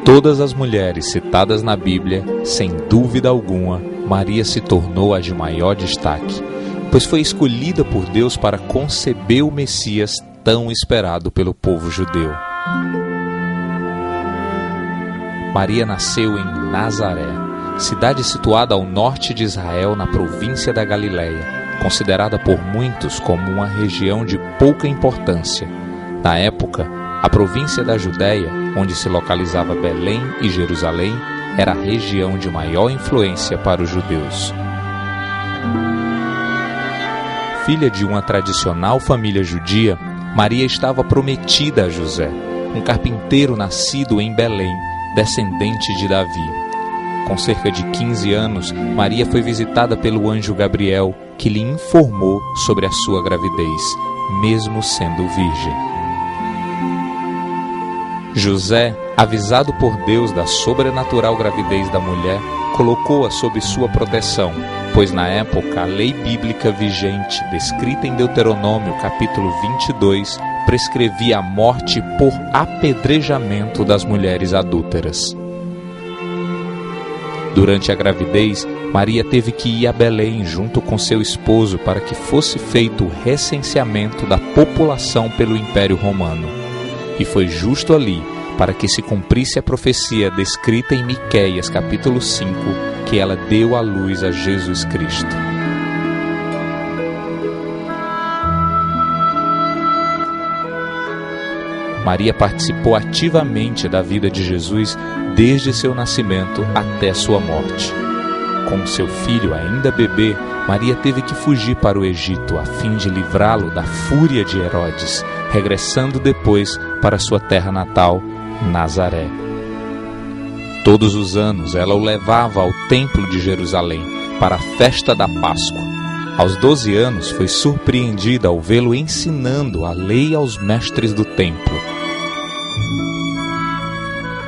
todas as mulheres citadas na Bíblia, sem dúvida alguma, Maria se tornou a de maior destaque, pois foi escolhida por Deus para conceber o Messias tão esperado pelo povo judeu. Maria nasceu em Nazaré, cidade situada ao norte de Israel, na província da Galileia, considerada por muitos como uma região de pouca importância. Na época, a província da Judéia, onde se localizava Belém e Jerusalém, era a região de maior influência para os judeus. Filha de uma tradicional família judia, Maria estava prometida a José, um carpinteiro nascido em Belém, descendente de Davi. Com cerca de 15 anos, Maria foi visitada pelo anjo Gabriel, que lhe informou sobre a sua gravidez, mesmo sendo virgem. José, avisado por Deus da sobrenatural gravidez da mulher, colocou-a sob sua proteção, pois na época a lei bíblica vigente, descrita em Deuteronômio capítulo 22, prescrevia a morte por apedrejamento das mulheres adúlteras. Durante a gravidez, Maria teve que ir a Belém junto com seu esposo para que fosse feito o recenseamento da população pelo Império Romano. E foi justo ali, para que se cumprisse a profecia descrita em Miqueias capítulo 5, que ela deu à luz a Jesus Cristo. Maria participou ativamente da vida de Jesus desde seu nascimento até sua morte. Com seu filho ainda bebê, Maria teve que fugir para o Egito a fim de livrá-lo da fúria de Herodes, regressando depois para sua terra natal, Nazaré. Todos os anos ela o levava ao templo de Jerusalém para a festa da Páscoa. Aos 12 anos foi surpreendida ao vê-lo ensinando a lei aos mestres do templo.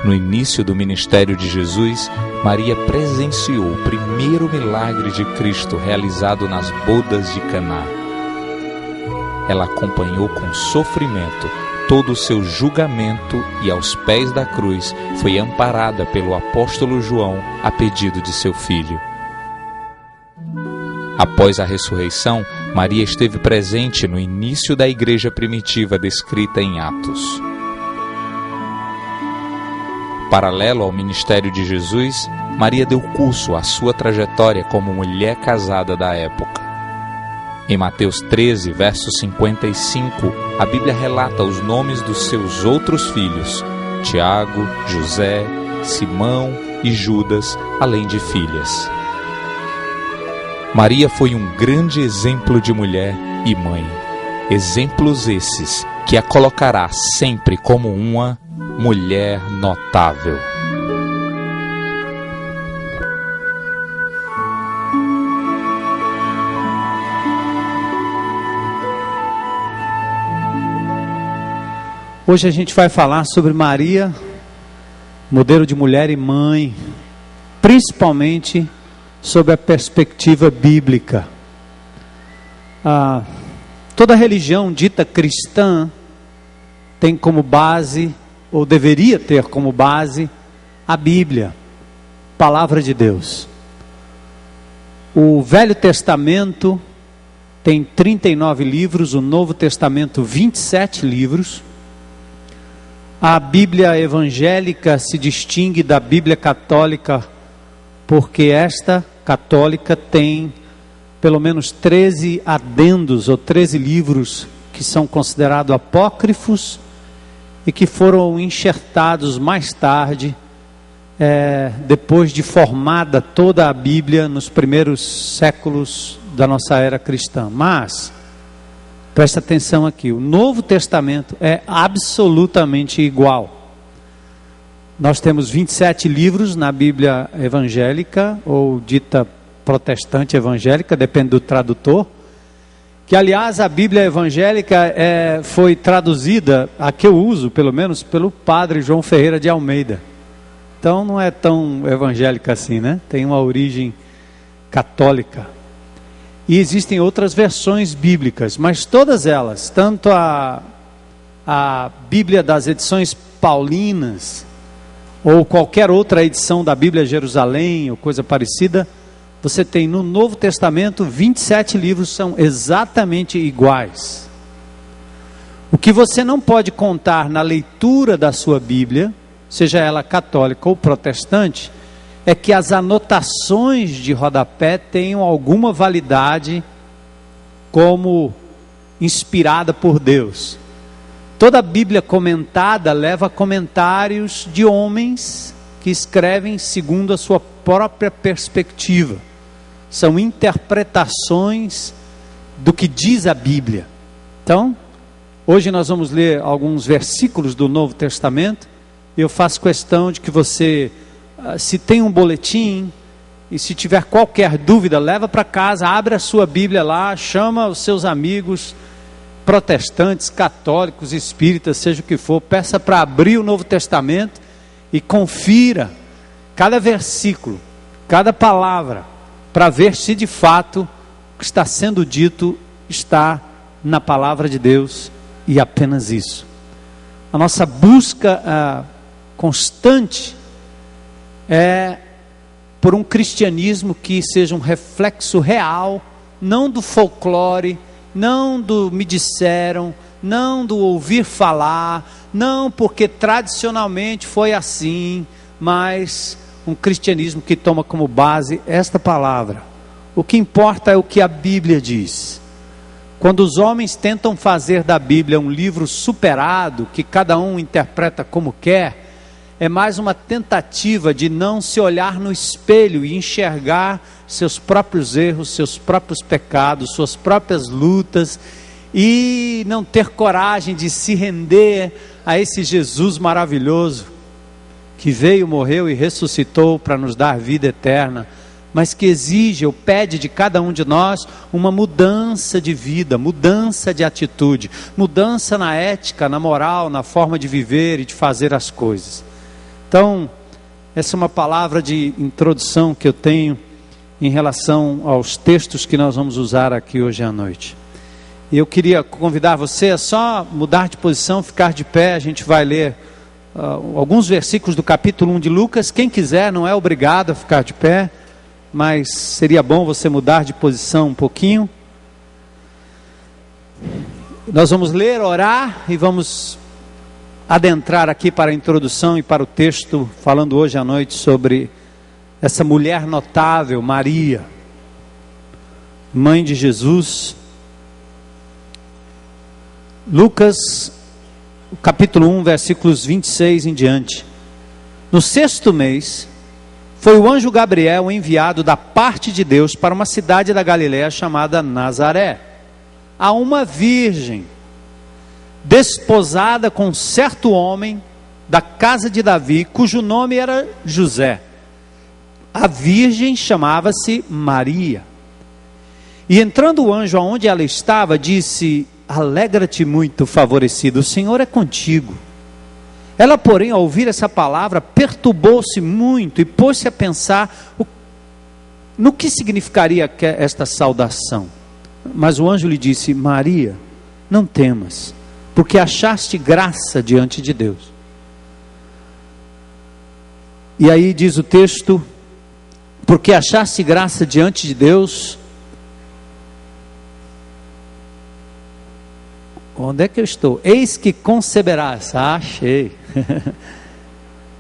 No início do ministério de Jesus, Maria presenciou o primeiro milagre de Cristo realizado nas bodas de Caná. Ela acompanhou com sofrimento todo o seu julgamento e aos pés da cruz foi amparada pelo apóstolo João a pedido de seu filho. Após a ressurreição, Maria esteve presente no início da igreja primitiva descrita em Atos. Paralelo ao ministério de Jesus, Maria deu curso à sua trajetória como mulher casada da época. Em Mateus 13, verso 55, a Bíblia relata os nomes dos seus outros filhos, Tiago, José, Simão e Judas, além de filhas. Maria foi um grande exemplo de mulher e mãe. Exemplos esses que a colocará sempre como uma mulher notável. Hoje a gente vai falar sobre Maria, modelo de mulher e mãe, principalmente sob a perspectiva bíblica. Toda religião dita cristã tem como base, ou deveria ter como base, a Bíblia, Palavra de Deus. O Velho Testamento tem 39 livros, o Novo Testamento 27 livros. A Bíblia evangélica se distingue da Bíblia católica porque esta católica tem pelo menos 13 adendos ou 13 livros que são considerados apócrifos e que foram enxertados mais tarde, depois de formada toda a Bíblia nos primeiros séculos da nossa era cristã. Mas presta atenção aqui, o Novo Testamento é absolutamente igual. Nós temos 27 livros na Bíblia evangélica, ou dita protestante evangélica, depende do tradutor, que aliás a Bíblia evangélica foi traduzida, a que eu uso pelo menos, pelo padre João Ferreira de Almeida. Então não é tão evangélica assim, né? Tem uma origem católica. E existem outras versões bíblicas, mas todas elas, tanto a Bíblia das edições paulinas, ou qualquer outra edição da Bíblia Jerusalém, ou coisa parecida, você tem no Novo Testamento 27 livros, são exatamente iguais. O que você não pode contar na leitura da sua Bíblia, seja ela católica ou protestante, é que as anotações de rodapé tenham alguma validade como inspirada por Deus. Toda a Bíblia comentada leva comentários de homens que escrevem segundo a sua própria perspectiva. São interpretações do que diz a Bíblia. Então, hoje nós vamos ler alguns versículos do Novo Testamento. Eu faço questão de que você, se tem um boletim, e se tiver qualquer dúvida, leva para casa, abre a sua Bíblia lá, chama os seus amigos protestantes, católicos, espíritas, seja o que for, peça para abrir o Novo Testamento e confira cada versículo, cada palavra, para ver se de fato o que está sendo dito está na palavra de Deus e apenas isso. A nossa busca constante é por um cristianismo que seja um reflexo real, não do folclore, não do me disseram, não do ouvir falar, não porque tradicionalmente foi assim, mas um cristianismo que toma como base esta palavra. O que importa é o que a Bíblia diz. Quando os homens tentam fazer da Bíblia um livro superado, que cada um interpreta como quer, é mais uma tentativa de não se olhar no espelho e enxergar seus próprios erros, seus próprios pecados, suas próprias lutas, e não ter coragem de se render a esse Jesus maravilhoso, que veio, morreu e ressuscitou para nos dar vida eterna, mas que exige ou pede de cada um de nós uma mudança de vida, mudança de atitude, mudança na ética, na moral, na forma de viver e de fazer as coisas. Então, essa é uma palavra de introdução que eu tenho em relação aos textos que nós vamos usar aqui hoje à noite. E eu queria convidar você a só mudar de posição, ficar de pé. A gente vai ler alguns versículos do capítulo 1 de Lucas. Quem quiser, não é obrigado a ficar de pé, mas seria bom você mudar de posição um pouquinho. Nós vamos ler, orar e vamos adentrar aqui para a introdução e para o texto, falando hoje à noite sobre essa mulher notável, Maria, mãe de Jesus. Lucas, capítulo 1, versículos 26 em diante. No 6º mês, foi o anjo Gabriel enviado da parte de Deus para uma cidade da Galiléia chamada Nazaré, a uma virgem, desposada com certo homem da casa de Davi, cujo nome era José. A virgem chamava-se Maria. E entrando o anjo aonde ela estava, disse: alegra-te muito, favorecida, o Senhor é contigo. Ela, porém, ao ouvir essa palavra, perturbou-se muito e pôs-se a pensar no que significaria esta saudação. Mas o anjo lhe disse: Maria, não temas, porque achaste graça diante de Deus. E aí diz o texto: porque achaste graça diante de Deus. Onde é que eu estou? Eis que conceberás. Achei.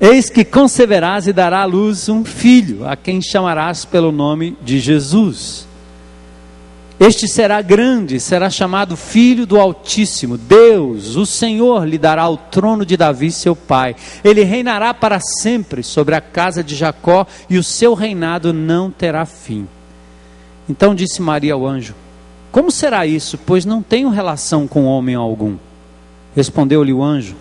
Eis que conceberás e dará à luz um filho, a quem chamarás pelo nome de Jesus. Este será grande, será chamado Filho do Altíssimo. Deus, o Senhor, lhe dará o trono de Davi, seu pai. Ele reinará para sempre sobre a casa de Jacó, e o seu reinado não terá fim. Então disse Maria ao anjo: como será isso, pois não tenho relação com homem algum? Respondeu-lhe o anjo: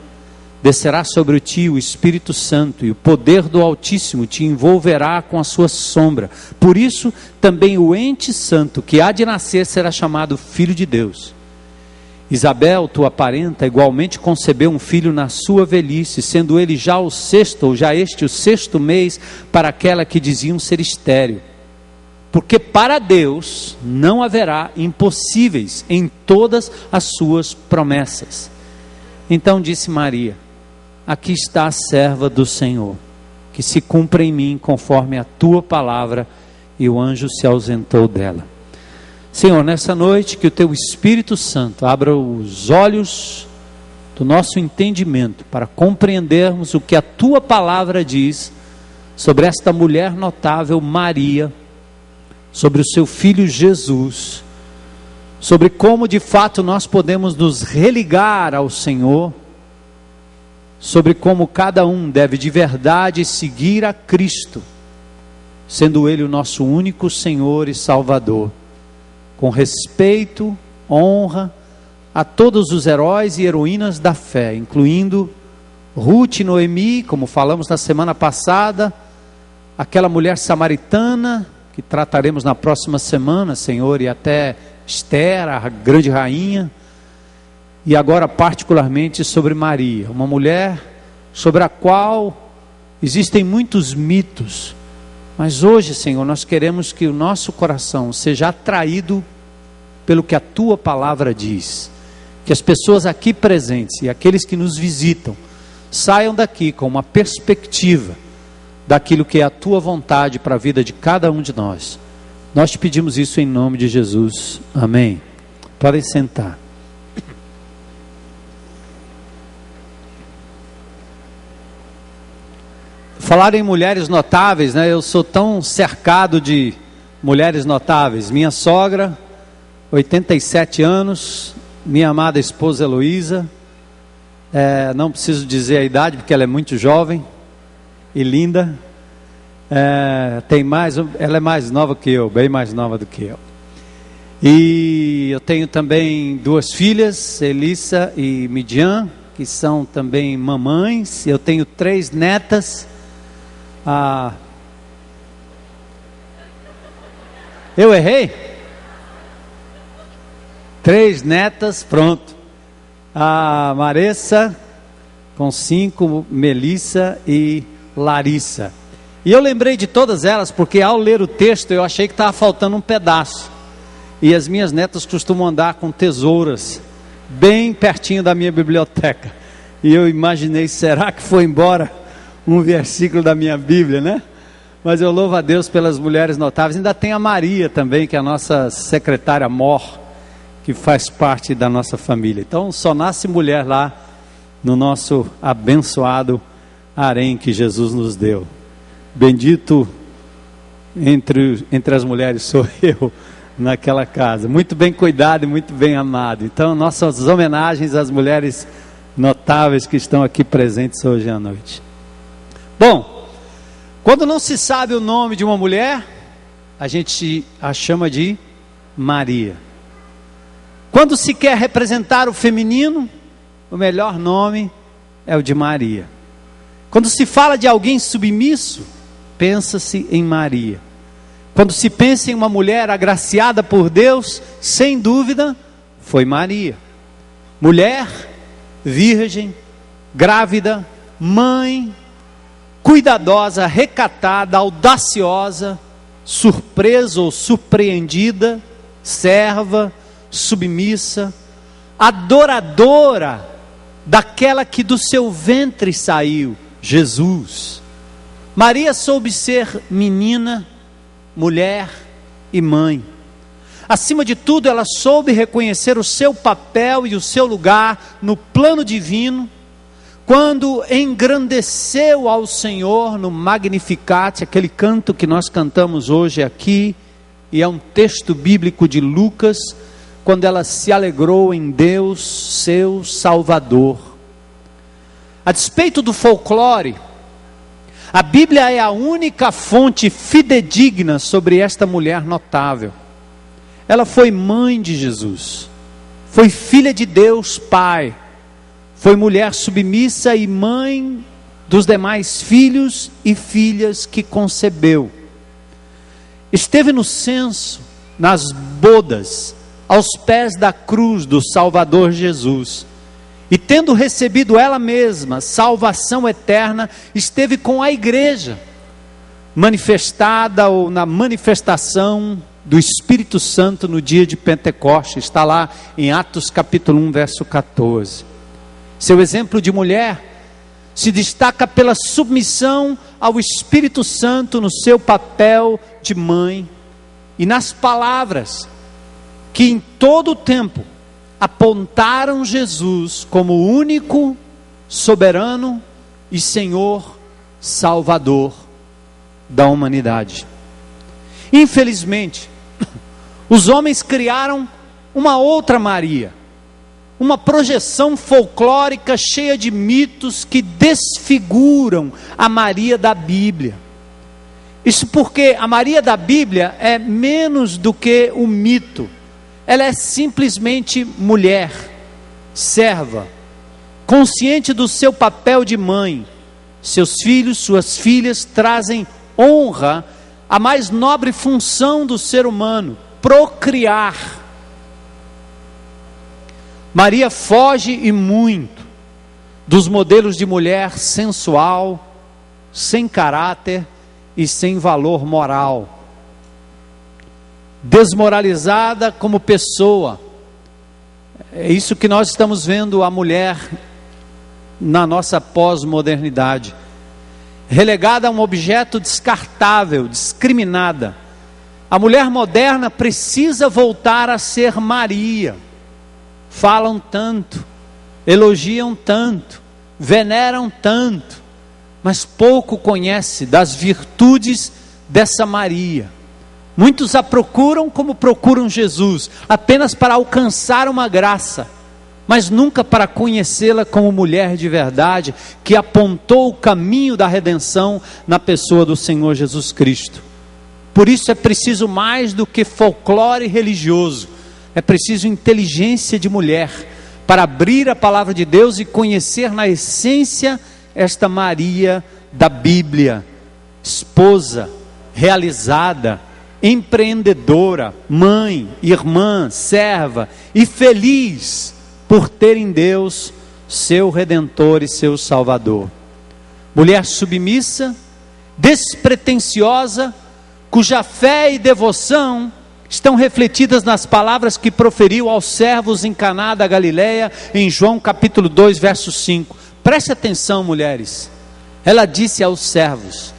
descerá sobre ti o Espírito Santo, e o poder do Altíssimo te envolverá com a sua sombra. Por isso, também o ente santo que há de nascer será chamado Filho de Deus. Isabel, tua parenta, igualmente concebeu um filho na sua velhice, sendo ele já o 6º, ou já este o 6º mês, para aquela que diziam ser estéril. Porque para Deus não haverá impossíveis em todas as suas promessas. Então disse Maria: aqui está a serva do Senhor, que se cumpra em mim conforme a tua palavra. E o anjo se ausentou dela. Senhor, nessa noite que o teu Espírito Santo abra os olhos do nosso entendimento para compreendermos o que a tua palavra diz sobre esta mulher notável Maria, sobre o seu filho Jesus, sobre como de fato nós podemos nos religar ao Senhor, sobre como cada um deve de verdade seguir a Cristo, sendo Ele o nosso único Senhor e Salvador, com respeito, honra a todos os heróis e heroínas da fé, incluindo Ruth e Noemi, como falamos na semana passada, aquela mulher samaritana, que trataremos na próxima semana, Senhor, e até Esther, a grande rainha, e agora particularmente sobre Maria, uma mulher sobre a qual existem muitos mitos, mas hoje, Senhor, nós queremos que o nosso coração seja atraído pelo que a tua palavra diz, que as pessoas aqui presentes e aqueles que nos visitam saiam daqui com uma perspectiva daquilo que é a tua vontade para a vida de cada um de nós. Nós te pedimos isso em nome de Jesus, amém. Podem sentar. Falar em mulheres notáveis, né? Eu sou tão cercado de mulheres notáveis. Minha sogra, 87 anos, minha amada esposa Heloísa, não preciso dizer a idade porque ela é muito jovem e linda. Ela é mais nova que eu, bem mais nova do que eu. E eu tenho também 2 filhas, Elissa e Midian, que são também mamães. Eu tenho 3 netas. Eu errei? 3 netas, pronto. A Maressa com 5, Melissa e Larissa. E eu lembrei de todas elas porque ao ler o texto eu achei que estava faltando um pedaço. E as minhas netas costumam andar com tesouras bem pertinho da minha biblioteca. E eu imaginei, será que foi embora um versículo da minha Bíblia, né? Mas eu louvo a Deus pelas mulheres notáveis. Ainda tem a Maria também, que é a nossa secretária mor, que faz parte da nossa família. Então só nasce mulher lá no nosso abençoado harém que Jesus nos deu. Bendito entre as mulheres sou eu naquela casa. Muito bem cuidado e muito bem amado. Então nossas homenagens às mulheres notáveis que estão aqui presentes hoje à noite. Bom, quando não se sabe o nome de uma mulher, a gente a chama de Maria. Quando se quer representar o feminino, o melhor nome é o de Maria. Quando se fala de alguém submisso, pensa-se em Maria. Quando se pensa em uma mulher agraciada por Deus, sem dúvida, foi Maria. Mulher, virgem, grávida, mãe, cuidadosa, recatada, audaciosa, surpresa ou surpreendida, serva, submissa, adoradora daquela que do seu ventre saiu, Jesus. Maria soube ser menina, mulher e mãe. Acima de tudo, ela soube reconhecer o seu papel e o seu lugar no plano divino, quando engrandeceu ao Senhor no Magnificat, aquele canto que nós cantamos hoje aqui, e é um texto bíblico de Lucas, quando ela se alegrou em Deus, seu Salvador. A despeito do folclore, a Bíblia é a única fonte fidedigna sobre esta mulher notável. Ela foi mãe de Jesus, foi filha de Deus Pai, foi mulher submissa e mãe dos demais filhos e filhas que concebeu. Esteve no censo, nas bodas, aos pés da cruz do Salvador Jesus. E tendo recebido ela mesma salvação eterna, esteve com a igreja, manifestada ou na manifestação do Espírito Santo no dia de Pentecostes. Está lá em Atos capítulo 1, verso 14. Seu exemplo de mulher se destaca pela submissão ao Espírito Santo no seu papel de mãe e nas palavras que em todo o tempo apontaram Jesus como o único, soberano e Senhor Salvador da humanidade. Infelizmente, os homens criaram uma outra Maria, uma projeção folclórica cheia de mitos que desfiguram a Maria da Bíblia. Isso porque a Maria da Bíblia é menos do que o mito. Ela é simplesmente mulher, serva, consciente do seu papel de mãe. Seus filhos, suas filhas trazem honra à mais nobre função do ser humano, procriar. Maria foge e muito dos modelos de mulher sensual, sem caráter e sem valor moral. Desmoralizada como pessoa. É isso que nós estamos vendo a mulher na nossa pós-modernidade. Relegada a um objeto descartável, discriminada. A mulher moderna precisa voltar a ser Maria. Falam tanto, elogiam tanto, veneram tanto, mas pouco conhece das virtudes dessa Maria. Muitos a procuram como procuram Jesus, apenas para alcançar uma graça, mas nunca para conhecê-la como mulher de verdade, que apontou o caminho da redenção na pessoa do Senhor Jesus Cristo. Por isso é preciso mais do que folclore religioso. É preciso inteligência de mulher para abrir a palavra de Deus e conhecer na essência esta Maria da Bíblia, esposa, realizada, empreendedora, mãe, irmã, serva e feliz por ter em Deus seu Redentor e seu Salvador. Mulher submissa, despretensiosa, cuja fé e devoção estão refletidas nas palavras que proferiu aos servos em Caná da Galileia, em João capítulo 2, verso 5. Preste atenção, mulheres. Ela disse aos servos,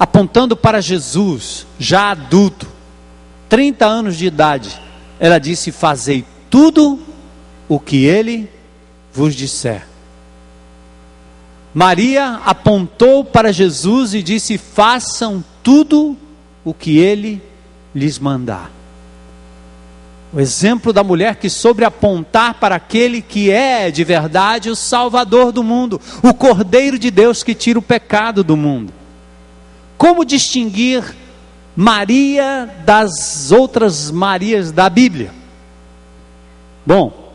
apontando para Jesus, já adulto, 30 anos de idade, ela disse: fazei tudo o que ele vos disser. Maria apontou para Jesus e disse: façam tudo o que ele lhes mandar. O exemplo da mulher que soube apontar para aquele que é de verdade o Salvador do mundo, o Cordeiro de Deus que tira o pecado do mundo. Como distinguir Maria das outras Marias da Bíblia? Bom,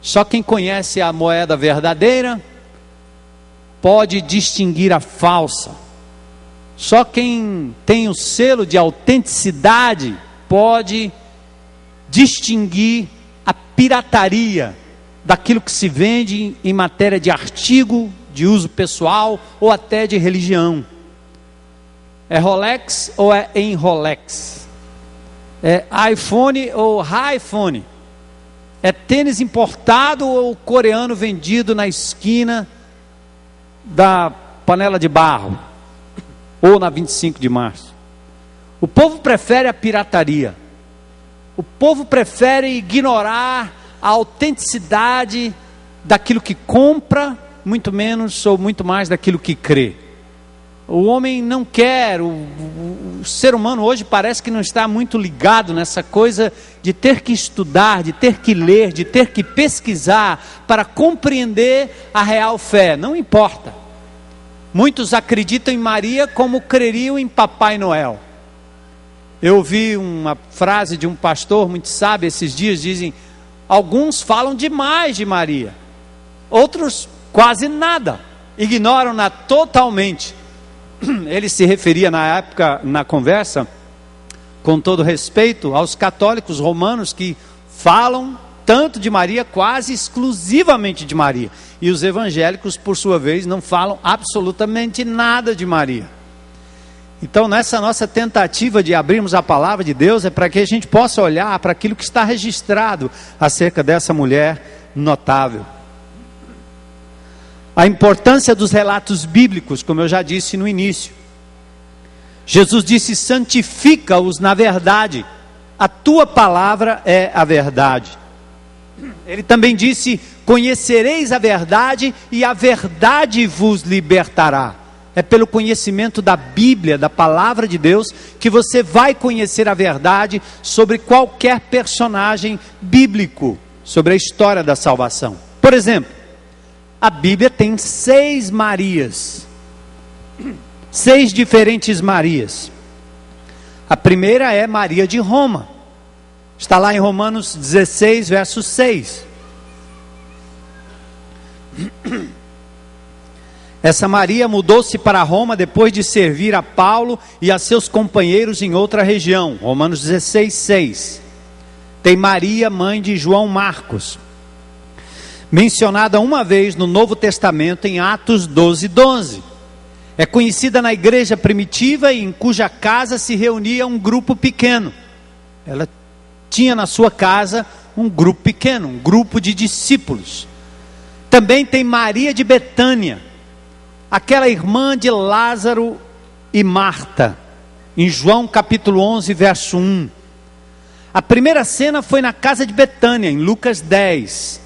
só quem conhece a moeda verdadeira pode distinguir a falsa. Só quem tem o selo de autenticidade pode distinguir a pirataria daquilo que se vende em matéria de artigo de uso pessoal ou até de religião. É Rolex ou é em Rolex? É iPhone ou iPhone? É tênis importado ou coreano vendido na esquina da panela de barro? Ou na 25 de março. O povo prefere a pirataria. O povo prefere ignorar a autenticidade daquilo que compra, muito menos ou muito mais daquilo que crê. O homem não quer, o ser humano hoje parece que não está muito ligado nessa coisa de ter que estudar, de ter que ler, de ter que pesquisar para compreender a real fé. Não importa. Muitos acreditam em Maria como creriam em Papai Noel. Eu ouvi uma frase de um pastor muito sábio esses dias, dizem: alguns falam demais de Maria, outros quase nada, ignoram-na totalmente. Ele se referia na época, na conversa, com todo respeito, aos católicos romanos que falam tanto de Maria, quase exclusivamente de Maria. E os evangélicos, por sua vez, não falam absolutamente nada de Maria. Então, nessa nossa tentativa de abrirmos a palavra de Deus, é para que a gente possa olhar para aquilo que está registrado acerca dessa mulher notável. A importância dos relatos bíblicos, como eu já disse no início. Jesus disse: santifica-os na verdade, a tua palavra é a verdade. Ele também disse: conhecereis a verdade e a verdade vos libertará. É pelo conhecimento da Bíblia, da palavra de Deus, que você vai conhecer a verdade sobre qualquer personagem bíblico, sobre a história da salvação. Por exemplo, a Bíblia tem 6 Marias, 6 diferentes Marias. A primeira é Maria de Roma, está lá em Romanos 16, verso 6. Essa Maria mudou-se para Roma depois de servir a Paulo e a seus companheiros em outra região. Romanos 16, 6. Tem Maria, mãe de João Marcos, mencionada uma vez no Novo Testamento em Atos 12, 12. É conhecida na igreja primitiva e em cuja casa se reunia um grupo pequeno. Ela tinha na sua casa um grupo pequeno, um grupo de discípulos. Também tem Maria de Betânia, aquela irmã de Lázaro e Marta, em João capítulo 11, verso 1. A primeira cena foi na casa de Betânia, em Lucas 10.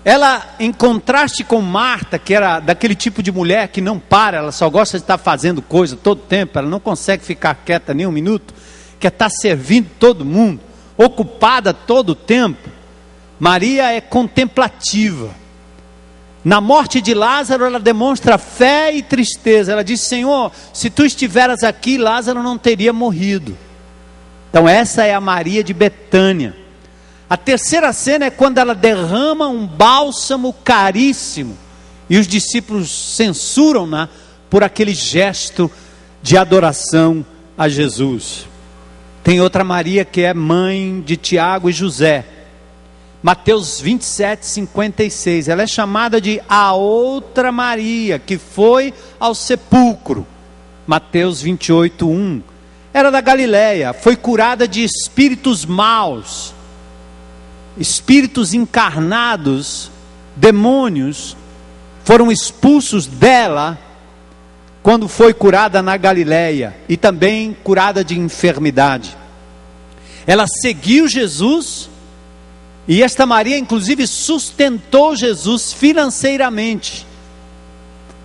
Ela, em contraste com Marta, que era daquele tipo de mulher que não para, ela só gosta de estar fazendo coisa todo tempo, ela não consegue ficar quieta nem um minuto, quer estar servindo todo mundo, ocupada todo o tempo. Maria é contemplativa. Na morte de Lázaro, ela demonstra fé e tristeza. Ela diz: Senhor, se tu estiveras aqui, Lázaro não teria morrido. Então essa é a Maria de Betânia. A terceira cena é quando ela derrama um bálsamo caríssimo, e os discípulos censuram-na por aquele gesto de adoração a Jesus. Tem outra Maria que é mãe de Tiago e José. Mateus 27, 56, ela é chamada de a outra Maria, que foi ao sepulcro. Mateus 28, 1, era da Galileia, foi curada de espíritos maus, espíritos encarnados, demônios, foram expulsos dela, quando foi curada na Galileia, e também curada de enfermidade. Ela seguiu Jesus, e esta Maria inclusive sustentou Jesus financeiramente.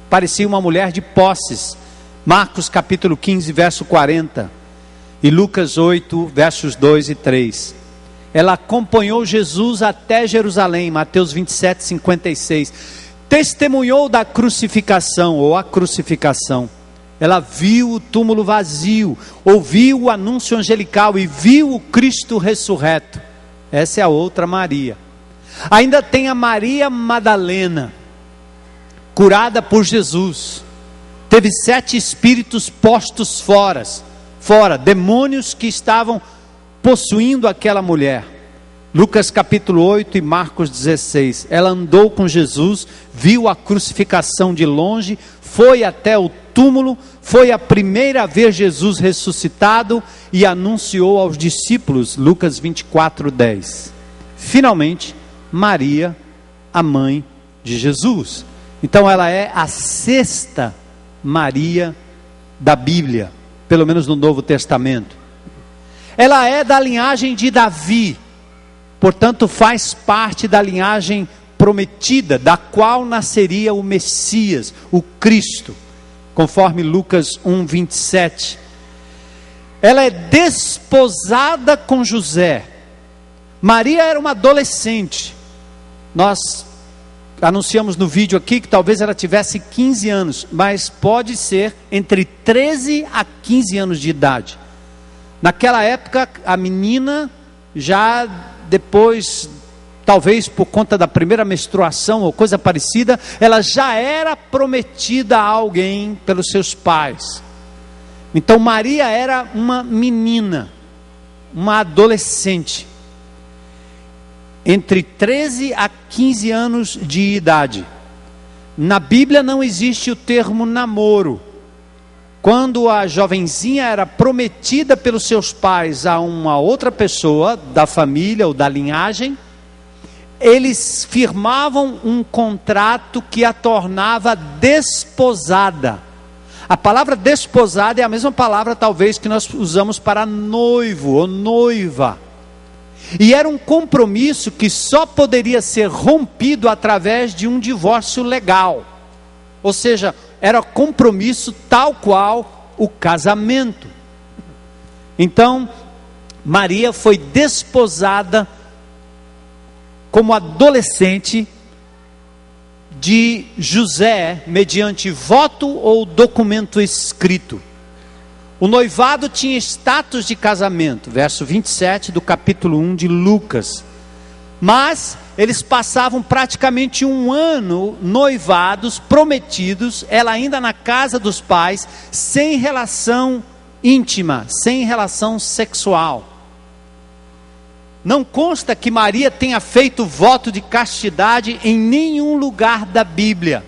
Parecia uma mulher de posses. Marcos capítulo 15, verso 40. E Lucas 8, versos 2 e 3. Ela acompanhou Jesus até Jerusalém. Mateus 27, 56. Testemunhou da crucificação, ou a crucificação. Ela viu o túmulo vazio, ouviu o anúncio angelical e viu o Cristo ressurreto. Essa é a outra Maria. Ainda tem a Maria Madalena, curada por Jesus. Teve 7 espíritos postos fora, demônios que estavam possuindo aquela mulher. Lucas capítulo 8 e Marcos 16. Ela andou com Jesus, viu a crucificação de longe, foi até o túmulo, foi a primeira a ver Jesus ressuscitado e anunciou aos discípulos. Lucas 24, 10. Finalmente, Maria, a mãe de Jesus. Então ela é a 6ª Maria da Bíblia, pelo menos no Novo Testamento. Ela é da linhagem de Davi, portanto faz parte da linhagem prometida, da qual nasceria o Messias, o Cristo, conforme Lucas 1, 27. Ela é desposada com José. Maria era uma adolescente. Nós anunciamos no vídeo aqui que talvez ela tivesse 15 anos, mas pode ser entre 13 a 15 anos de idade. Naquela época, a menina já depois, talvez por conta da primeira menstruação ou coisa parecida, ela já era prometida a alguém pelos seus pais. Então Maria era uma menina, uma adolescente, entre 13 a 15 anos de idade. Na Bíblia não existe o termo namoro. Quando a jovenzinha era prometida pelos seus pais a uma outra pessoa da família ou da linhagem, eles firmavam um contrato que a tornava desposada. A palavra desposada é a mesma palavra talvez que nós usamos para noivo ou noiva. E era um compromisso que só poderia ser rompido através de um divórcio legal. Ou seja, era compromisso tal qual o casamento. Então, Maria foi desposada como adolescente de José, mediante voto ou documento escrito. O noivado tinha status de casamento, verso 27 do capítulo 1 de Lucas. Mas eles passavam praticamente um ano noivados, prometidos, ela ainda na casa dos pais, sem relação íntima, sem relação sexual. Não consta que Maria tenha feito voto de castidade em nenhum lugar da Bíblia.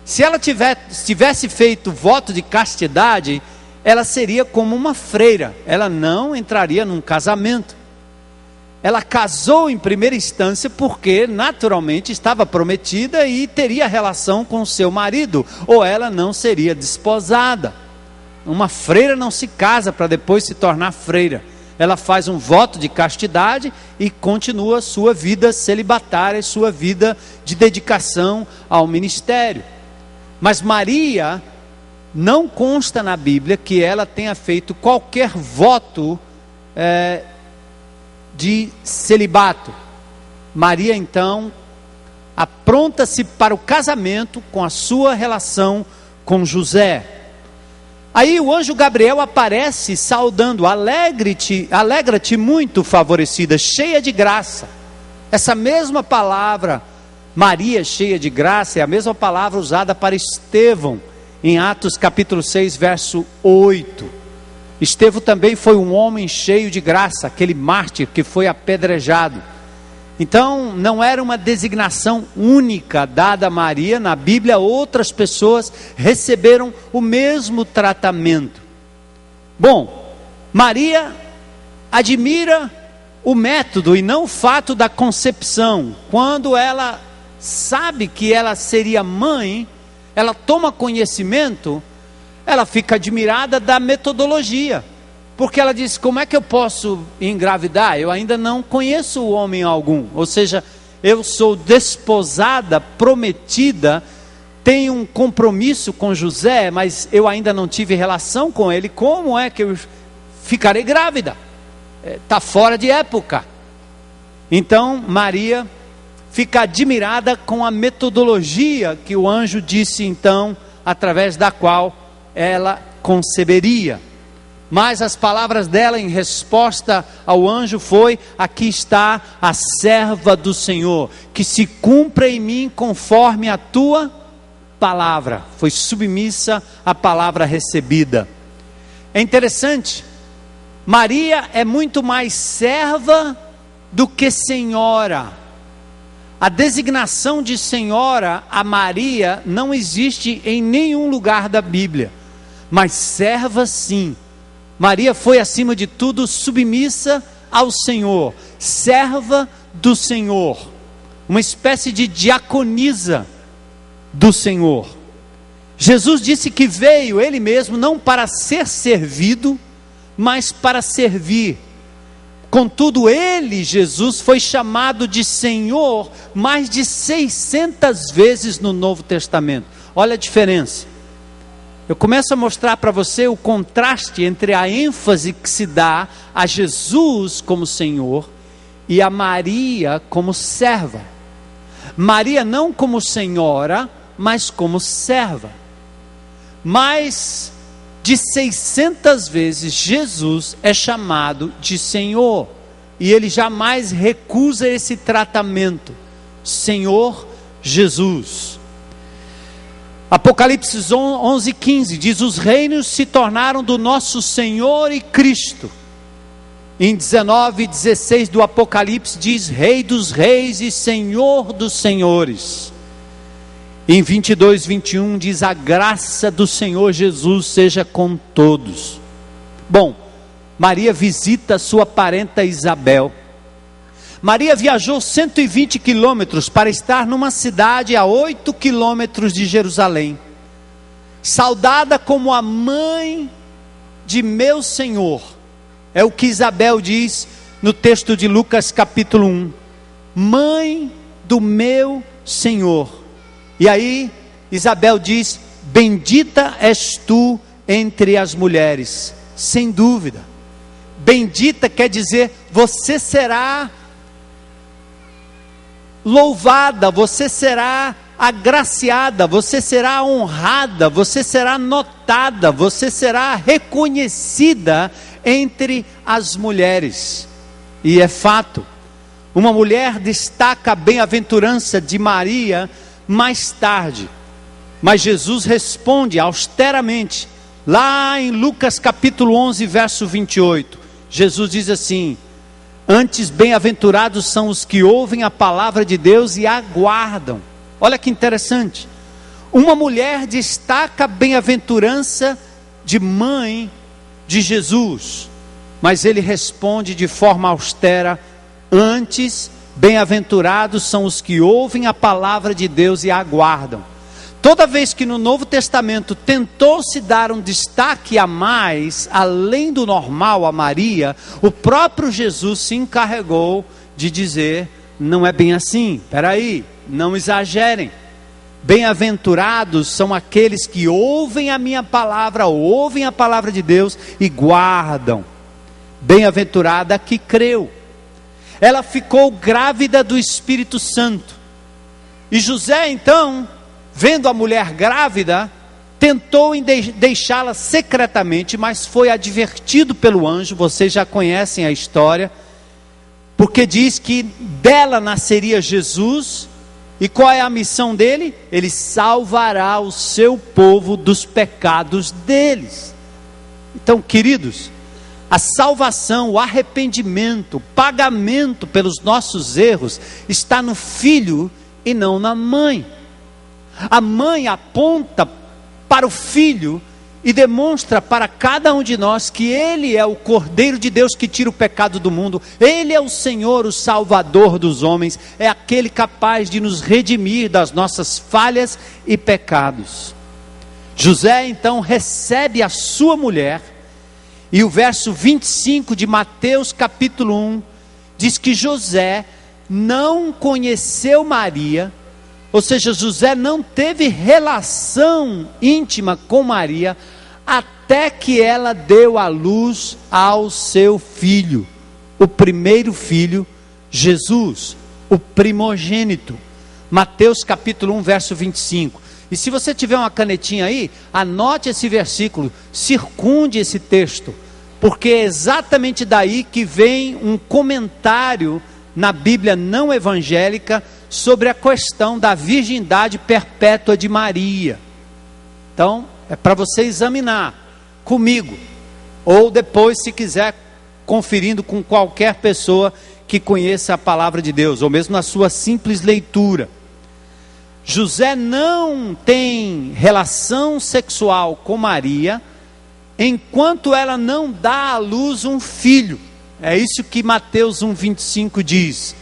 Se ela tivesse feito voto de castidade, ela seria como uma freira, ela não entraria num casamento. Ela casou em primeira instância porque naturalmente estava prometida e teria relação com seu marido, ou ela não seria desposada. Uma freira não se casa para depois se tornar freira. Ela faz um voto de castidade e continua sua vida celibatária, sua vida de dedicação ao ministério. Mas Maria, não consta na Bíblia que ela tenha feito qualquer voto de celibato. Maria então apronta-se para o casamento com a sua relação com José. Aí o anjo Gabriel aparece saudando: alegra-te muito, favorecida, cheia de graça. Essa mesma palavra, Maria cheia de graça, é a mesma palavra usada para Estevão, em Atos capítulo 6, verso 8. Estevão também foi um homem cheio de graça, aquele mártir que foi apedrejado. Então, não era uma designação única dada a Maria. Na Bíblia, outras pessoas receberam o mesmo tratamento. Bom, Maria admira o método e não o fato da concepção. Quando ela sabe que ela seria mãe, ela toma conhecimento, ela fica admirada da metodologia. Porque ela diz: como é que eu posso engravidar? Eu ainda não conheço homem algum. Ou seja, eu sou desposada, prometida, tenho um compromisso com José, mas eu ainda não tive relação com ele. Como é que eu ficarei grávida? Está fora de época. Então Maria fica admirada com a metodologia que o anjo disse então, através da qual ela conceberia. Mas as palavras dela em resposta ao anjo foi: aqui está a serva do Senhor, que se cumpra em mim conforme a tua palavra. Foi submissa à palavra recebida. É interessante, Maria é muito mais serva do que senhora. A designação de senhora a Maria não existe em nenhum lugar da Bíblia, mas serva sim. Maria foi, acima de tudo, submissa ao Senhor, serva do Senhor, uma espécie de diaconisa do Senhor. Jesus disse que veio Ele mesmo não para ser servido, mas para servir. Contudo, Ele, Jesus, foi chamado de Senhor mais de 600 vezes no Novo Testamento. Olha a diferença. Eu começo a mostrar para você o contraste entre a ênfase que se dá a Jesus como Senhor e a Maria como serva. Maria não como senhora, mas como serva. Mais de 600 vezes Jesus é chamado de Senhor, e Ele jamais recusa esse tratamento. Senhor Jesus. Apocalipse 11:15 diz: os reinos se tornaram do nosso Senhor e Cristo. Em 19:16 do Apocalipse diz: Rei dos reis e Senhor dos senhores. Em 22:21 diz: a graça do Senhor Jesus seja com todos. Bom, Maria visita sua parenta Isabel. Maria viajou 120 quilômetros para estar numa cidade a 8 quilômetros de Jerusalém, saudada como a mãe de meu Senhor. É o que Isabel diz no texto de Lucas capítulo 1, mãe do meu Senhor. E aí Isabel diz, bendita és tu entre as mulheres. Sem dúvida, bendita quer dizer, você será louvada, você será agraciada, você será honrada, você será notada, você será reconhecida entre as mulheres. E é fato, uma mulher destaca a bem-aventurança de Maria mais tarde, mas Jesus responde austeramente, lá em Lucas capítulo 11, verso 28, Jesus diz assim, antes bem-aventurados são os que ouvem a palavra de Deus e aguardam. Olha que interessante, uma mulher destaca a bem-aventurança de mãe de Jesus, mas ele responde de forma austera, antes bem-aventurados são os que ouvem a palavra de Deus e aguardam. Toda vez que no Novo Testamento tentou-se dar um destaque a mais, além do normal a Maria, o próprio Jesus se encarregou de dizer, não é bem assim, peraí, não exagerem. Bem-aventurados são aqueles que ouvem a minha palavra, ouvem a palavra de Deus e guardam. Bem-aventurada que creu. Ela ficou grávida do Espírito Santo. E José então, vendo a mulher grávida, tentou deixá-la secretamente, mas foi advertido pelo anjo, vocês já conhecem a história, porque diz que dela nasceria Jesus, e qual é a missão dele? Ele salvará o seu povo dos pecados deles. Então, queridos, a salvação, o arrependimento, o pagamento pelos nossos erros, está no filho e não na mãe. A mãe aponta para o filho e demonstra para cada um de nós que ele é o Cordeiro de Deus que tira o pecado do mundo. Ele é o Senhor, o Salvador dos homens. É aquele capaz de nos redimir das nossas falhas e pecados. José então recebe a sua mulher. E o verso 25 de Mateus capítulo 1 diz que José não conheceu Maria. Ou seja, José não teve relação íntima com Maria, até que ela deu à luz ao seu filho, o primeiro filho, Jesus, o primogênito. Mateus capítulo 1, verso 25. E se você tiver uma canetinha aí, anote esse versículo, circunde esse texto, porque é exatamente daí que vem um comentário na Bíblia não evangélica, sobre a questão da virgindade perpétua de Maria. Então, é para você examinar comigo, ou depois, se quiser, conferindo com qualquer pessoa que conheça a palavra de Deus, ou mesmo na sua simples leitura. José não tem relação sexual com Maria, enquanto ela não dá à luz um filho. É isso que Mateus 1,25 diz.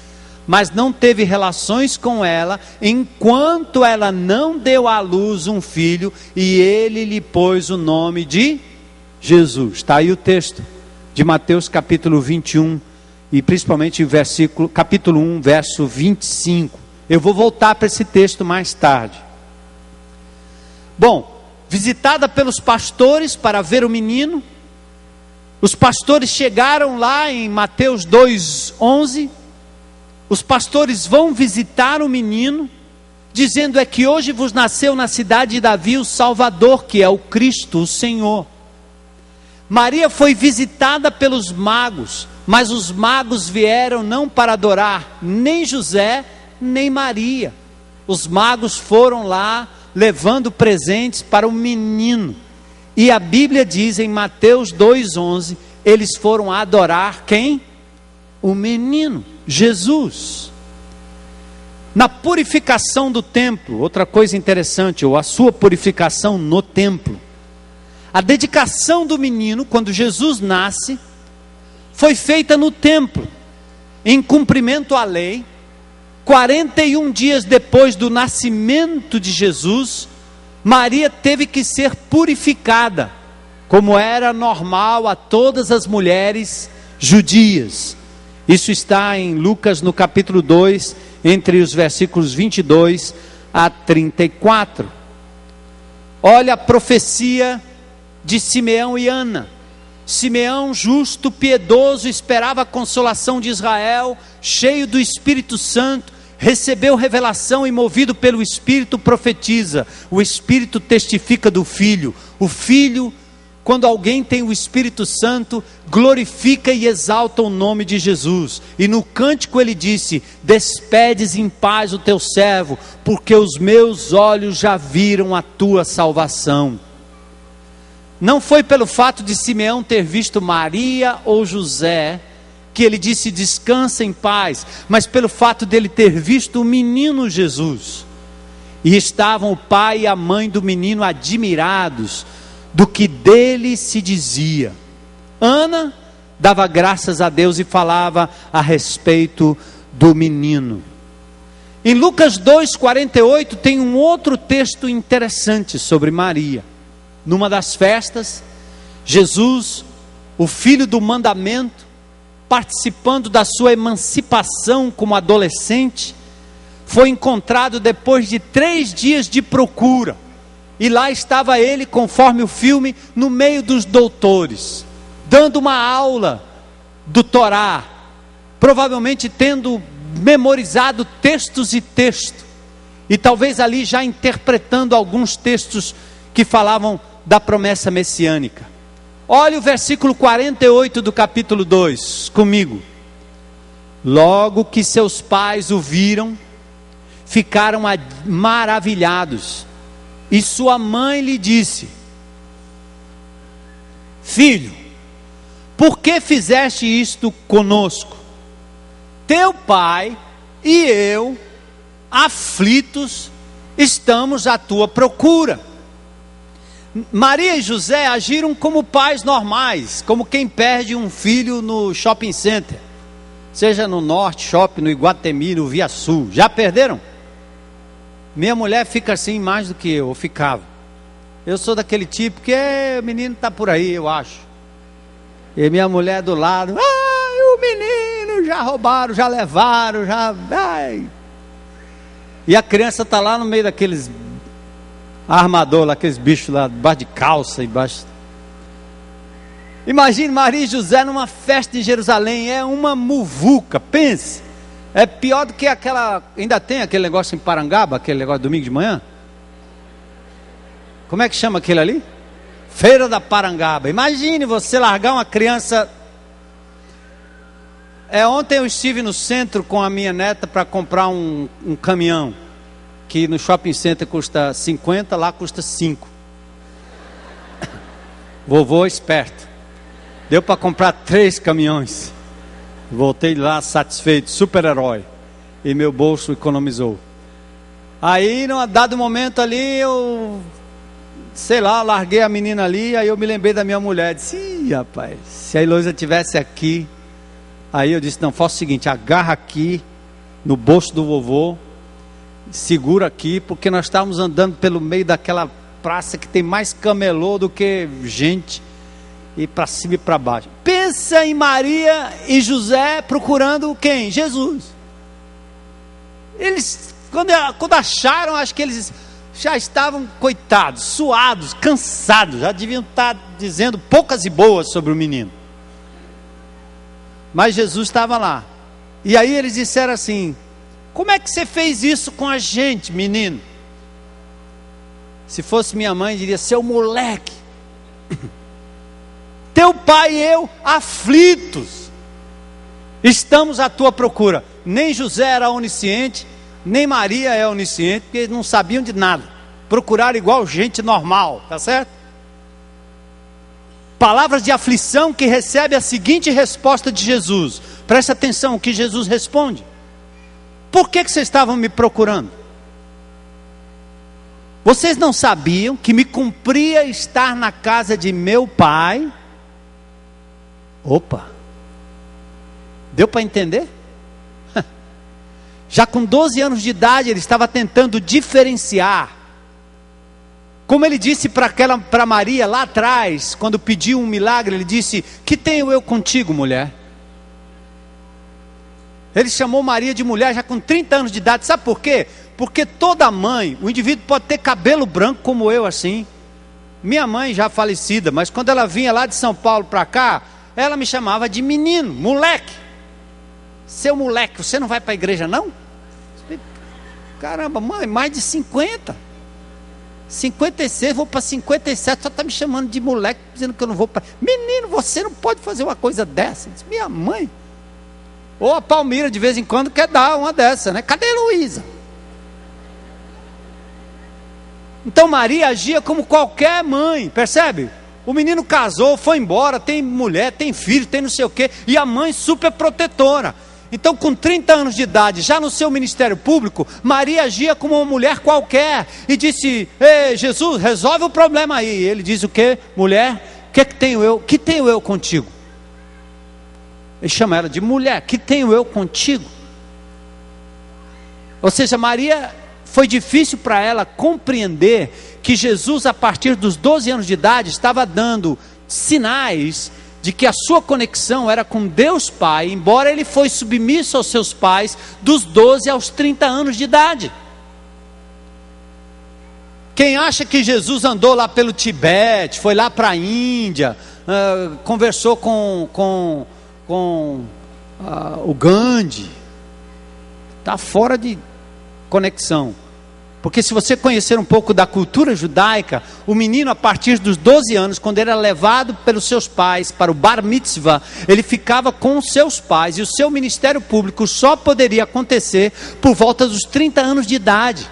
Mas não teve relações com ela, enquanto ela não deu à luz um filho, e ele lhe pôs o nome de Jesus. Está aí o texto de Mateus capítulo 21, e principalmente o capítulo 1, verso 25. Eu vou voltar para esse texto mais tarde. Bom, visitada pelos pastores para ver o menino, os pastores chegaram lá em Mateus 2:11, os pastores vão visitar o menino, dizendo, é que hoje vos nasceu na cidade de Davi o Salvador, que é o Cristo, o Senhor. Maria foi visitada pelos magos, mas os magos vieram não para adorar nem José, nem Maria. Os magos foram lá, levando presentes para o menino. E a Bíblia diz em Mateus 2:11, eles foram adorar quem? O menino, Jesus. Na purificação do templo, outra coisa interessante, ou a sua purificação no templo, a dedicação do menino, quando Jesus nasce, foi feita no templo. em cumprimento à lei, 41 dias depois do nascimento de Jesus, Maria teve que ser purificada, como era normal a todas as mulheres judias. Isso está em Lucas no capítulo 2, entre os versículos 22 a 34. Olha a profecia de Simeão e Ana. Simeão, justo, piedoso, esperava a consolação de Israel, cheio do Espírito Santo, recebeu revelação e movido pelo Espírito profetiza. O Espírito testifica do Filho. O Filho, quando alguém tem o Espírito Santo, glorifica e exalta o nome de Jesus. E no cântico ele disse: despedes em paz o teu servo, porque os meus olhos já viram a tua salvação. Não foi pelo fato de Simeão ter visto Maria ou José que ele disse descansa em paz, mas pelo fato dele ter visto o menino Jesus. E estavam o pai e a mãe do menino admirados do que dele se dizia. Ana dava graças a Deus e falava a respeito do menino. Em Lucas 2:48 tem um outro texto interessante sobre Maria. Numa das festas, Jesus, o filho do mandamento, participando da sua emancipação como adolescente, foi encontrado depois de 3 dias de procura. E lá estava ele, conforme o filme, no meio dos doutores, dando uma aula do Torá, provavelmente tendo memorizado textos e texto, e talvez ali já interpretando alguns textos que falavam da promessa messiânica. Olha o versículo 48 do capítulo 2 comigo. Logo que seus pais o viram, ficaram maravilhados, e sua mãe lhe disse: filho, por que fizeste isto conosco? Teu pai e eu, aflitos, estamos à tua procura. Maria e José agiram como pais normais, como quem perde um filho no shopping center, seja no Norte Shopping, no Iguatemi, no Via Sul. Já perderam? Minha mulher fica assim mais do que eu ficava. Eu sou daquele tipo que o menino está por aí, eu acho. E minha mulher do lado: o menino, já roubaram, já levaram, já... Ai. E a criança está lá no meio daqueles armador lá, aqueles bichos lá, debaixo de calça, embaixo. Imagine Maria e José numa festa em Jerusalém, é uma muvuca, pense. É pior do que aquela, ainda tem aquele negócio em Parangaba, aquele negócio domingo de manhã. Como é que chama aquele ali? Feira da Parangaba. Imagine você largar uma criança. Ontem eu estive no centro com a minha neta para comprar um caminhão, que no shopping center custa 50, lá custa 5. Vovô esperto. Deu para comprar 3 caminhões. Voltei lá satisfeito, super-herói. E meu bolso economizou. Aí, num dado momento ali, eu, larguei a menina ali. Aí eu me lembrei da minha mulher. Disse: ih, rapaz, se a Heloísa estivesse aqui. Aí eu disse: não, faça o seguinte, agarra aqui no bolso do vovô, segura aqui, porque nós estávamos andando pelo meio daquela praça que tem mais camelô do que gente, e para cima e para baixo. Pensa em Maria e José procurando quem? Jesus. Eles, quando acharam, acho que eles já estavam coitados, suados, cansados, já deviam estar dizendo poucas e boas sobre o menino. Mas Jesus estava lá. E aí eles disseram assim: como é que você fez isso com a gente, menino? Se fosse minha mãe, diria: seu moleque, teu pai e eu, aflitos, estamos à tua procura. Nem José era onisciente, nem Maria é onisciente, porque eles não sabiam de nada. Procuraram igual gente normal, tá certo? Palavras de aflição que recebe a seguinte resposta de Jesus. Presta atenção o que Jesus responde: por que vocês estavam me procurando? Vocês não sabiam que me cumpria estar na casa de meu pai? Opa! Deu para entender? Já com 12 anos de idade, ele estava tentando diferenciar. Como ele disse para Maria lá atrás, quando pediu um milagre, ele disse: que tenho eu contigo, mulher? Ele chamou Maria de mulher já com 30 anos de idade. Sabe por quê? Porque toda mãe, o indivíduo pode ter cabelo branco como eu assim. Minha mãe já falecida, mas quando ela vinha lá de São Paulo para cá, ela me chamava de menino, moleque. Seu moleque, você não vai para a igreja não? Caramba, mãe, mais de 50. 56, vou para 57, só está me chamando de moleque, dizendo que eu não vou para... Menino, você não pode fazer uma coisa dessa. Disse, minha mãe. Ou a Palmira de vez em quando quer dar uma dessa, né? Cadê a Heloísa? Então Maria agia como qualquer mãe, percebe? O menino casou, foi embora, tem mulher, tem filho, tem não sei o quê, e a mãe super protetora. Então com 30 anos de idade, já no seu ministério público, Maria agia como uma mulher qualquer, e disse: ei, Jesus, resolve o problema aí. E ele diz o quê? Mulher, que tenho eu contigo? Ele chama ela de mulher, que tenho eu contigo? Ou seja, Maria, foi difícil para ela compreender que Jesus, a partir dos 12 anos de idade, estava dando sinais de que a sua conexão era com Deus Pai, embora ele foi submisso aos seus pais dos 12 aos 30 anos de idade. Quem acha que Jesus andou lá pelo Tibete, foi lá para a Índia, conversou com o Gandhi, está fora de conexão. Porque se você conhecer um pouco da cultura judaica, o menino a partir dos 12 anos, quando ele era levado pelos seus pais para o bar mitzvah, ele ficava com os seus pais, e o seu ministério público só poderia acontecer por volta dos 30 anos de idade.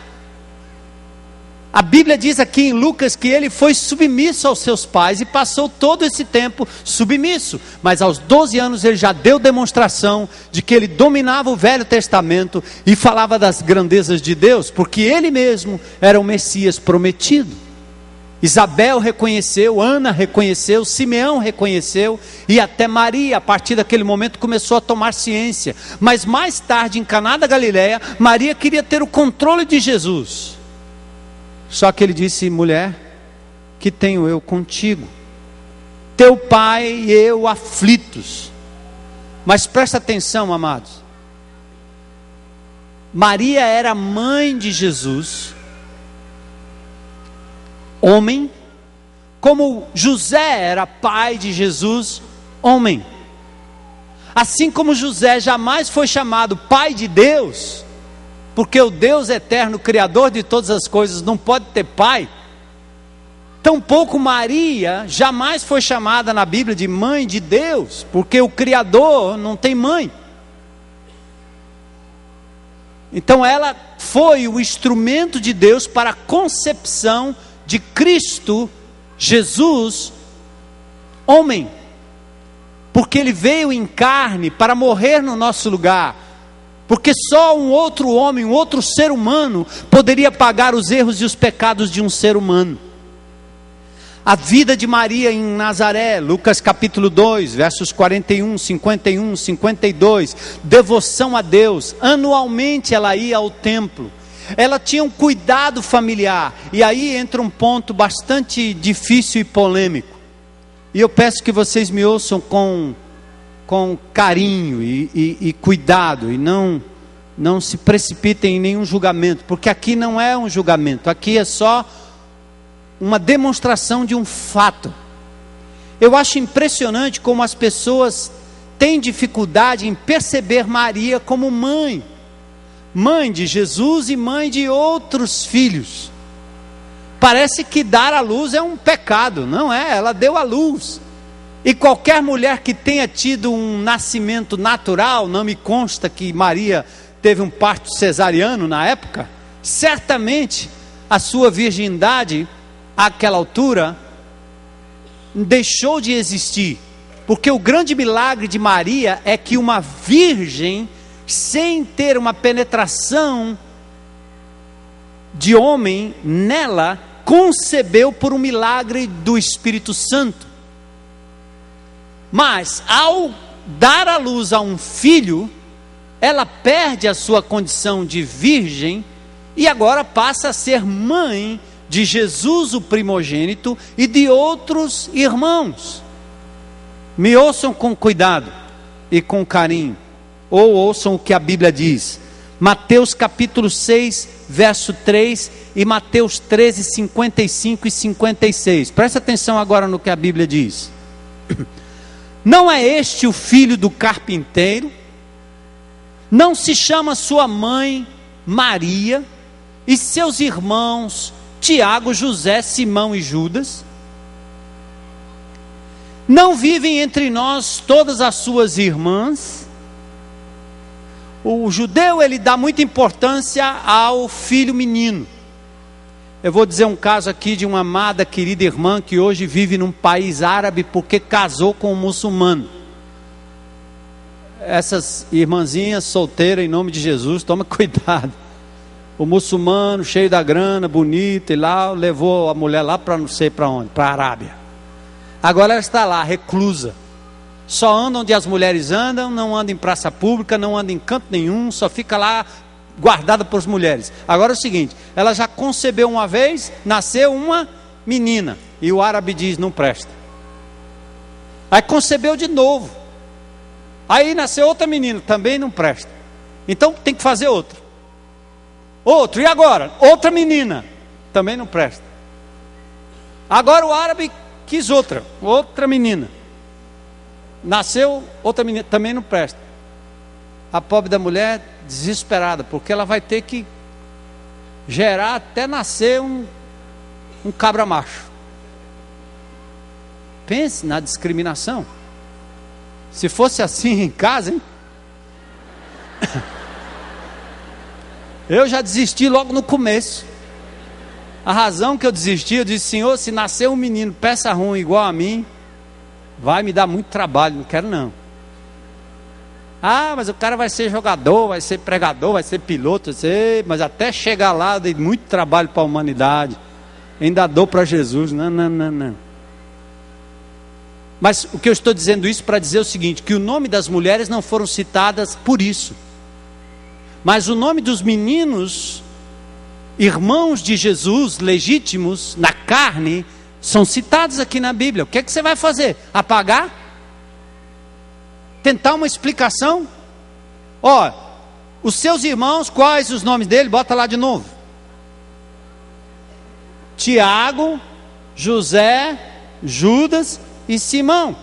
A Bíblia diz aqui em Lucas que ele foi submisso aos seus pais e passou todo esse tempo submisso, mas aos 12 anos ele já deu demonstração de que ele dominava o Velho Testamento e falava das grandezas de Deus, porque ele mesmo era o Messias prometido. Isabel reconheceu, Ana reconheceu, Simeão reconheceu, e até Maria, a partir daquele momento, começou a tomar ciência. Mas mais tarde, em Caná da Galileia, Maria queria ter o controle de Jesus. Só que ele disse: mulher, que tenho eu contigo? Teu pai e eu aflitos. Mas presta atenção, amados. Maria era mãe de Jesus, homem, como José era pai de Jesus, homem. Assim como José jamais foi chamado pai de Deus, porque o Deus eterno, Criador de todas as coisas, não pode ter pai, tampouco Maria jamais foi chamada na Bíblia de mãe de Deus, porque o Criador não tem mãe. Então ela foi o instrumento de Deus para a concepção de Cristo, Jesus, homem, porque ele veio em carne para morrer no nosso lugar. Porque só um outro homem, um outro ser humano poderia pagar os erros e os pecados de um ser humano. A vida de Maria em Nazaré, Lucas capítulo 2, versos 41, 51, 52, devoção a Deus. Anualmente ela ia ao templo. Ela tinha um cuidado familiar. E aí entra um ponto bastante difícil e polêmico. E eu peço que vocês me ouçam com carinho e cuidado, e não se precipitem em nenhum julgamento, porque aqui não é um julgamento, aqui é só uma demonstração de um fato. Eu acho impressionante como as pessoas têm dificuldade em perceber Maria como mãe de Jesus e mãe de outros filhos. Parece que dar à luz é um pecado. Não é, ela deu à luz. E qualquer mulher que tenha tido um nascimento natural, não me consta que Maria teve um parto cesariano na época, certamente a sua virgindade, àquela altura, deixou de existir. Porque o grande milagre de Maria é que uma virgem, sem ter uma penetração de homem nela, concebeu por um milagre do Espírito Santo. Mas ao dar à luz a um filho, ela perde a sua condição de virgem e agora passa a ser mãe de Jesus, o primogênito, e de outros irmãos. Me ouçam com cuidado e com carinho, ou ouçam o que a Bíblia diz. Mateus capítulo 6, verso 3 e Mateus 13, 55 e 56. Presta atenção agora no que a Bíblia diz. Não é este o filho do carpinteiro? Não se chama sua mãe Maria e seus irmãos Tiago, José, Simão e Judas? Não vivem entre nós todas as suas irmãs? O judeu, ele dá muita importância ao filho menino. Eu vou dizer um caso aqui de uma amada, querida irmã que hoje vive num país árabe porque casou com um muçulmano. Essas irmãzinhas solteiras, em nome de Jesus, toma cuidado. O muçulmano, cheio da grana, bonito, e lá levou a mulher lá para não sei para onde, para a Arábia. Agora ela está lá, reclusa. Só anda onde as mulheres andam, não anda em praça pública, não anda em canto nenhum, só fica lá guardada por as mulheres. Agora é o seguinte, ela já concebeu uma vez, nasceu uma menina, e o árabe diz, não presta. Aí concebeu de novo. Aí nasceu outra menina, também não presta. Então tem que fazer outra. Outro, e agora? Outra menina, também não presta. Agora o árabe quis outra menina. Nasceu outra menina, também não presta. A pobre da mulher desesperada, porque ela vai ter que gerar até nascer um cabra macho. Pense na discriminação. Se fosse assim em casa, hein? Eu já desisti logo no começo. A razão que eu desisti, eu disse, Senhor, se nascer um menino peça ruim igual a mim, vai me dar muito trabalho, não quero não. Ah, mas o cara vai ser jogador, vai ser pregador, vai ser piloto, mas até chegar lá, dei muito trabalho para a humanidade, ainda dou para Jesus, não. Mas o que eu estou dizendo isso para dizer o seguinte, que o nome das mulheres não foram citadas por isso, mas o nome dos meninos, irmãos de Jesus, legítimos, na carne, são citados aqui na Bíblia. O que é que você vai fazer? Apagar? Tentar uma explicação? Ó, os seus irmãos, quais os nomes dele? Bota lá de novo. Tiago, José, Judas e Simão.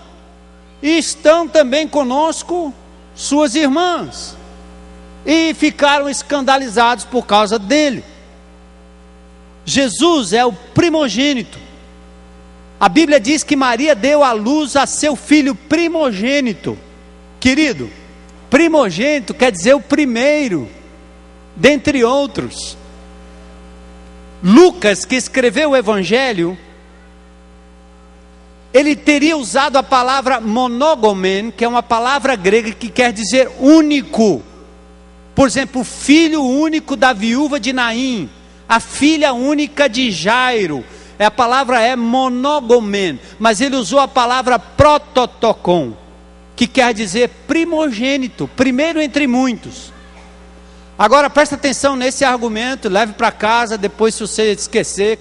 E estão também conosco suas irmãs. E ficaram escandalizados por causa dele. Jesus é o primogênito. A Bíblia diz que Maria deu à luz a seu filho primogênito. Querido, primogênito quer dizer o primeiro, dentre outros. Lucas, que escreveu o Evangelho, ele teria usado a palavra monogomen, que é uma palavra grega que quer dizer único. Por exemplo, o filho único da viúva de Naim, a filha única de Jairo. A palavra é monogomen, mas ele usou a palavra prototokon, que quer dizer primogênito, primeiro entre muitos. Agora presta atenção nesse argumento, leve para casa, depois se você esquecer,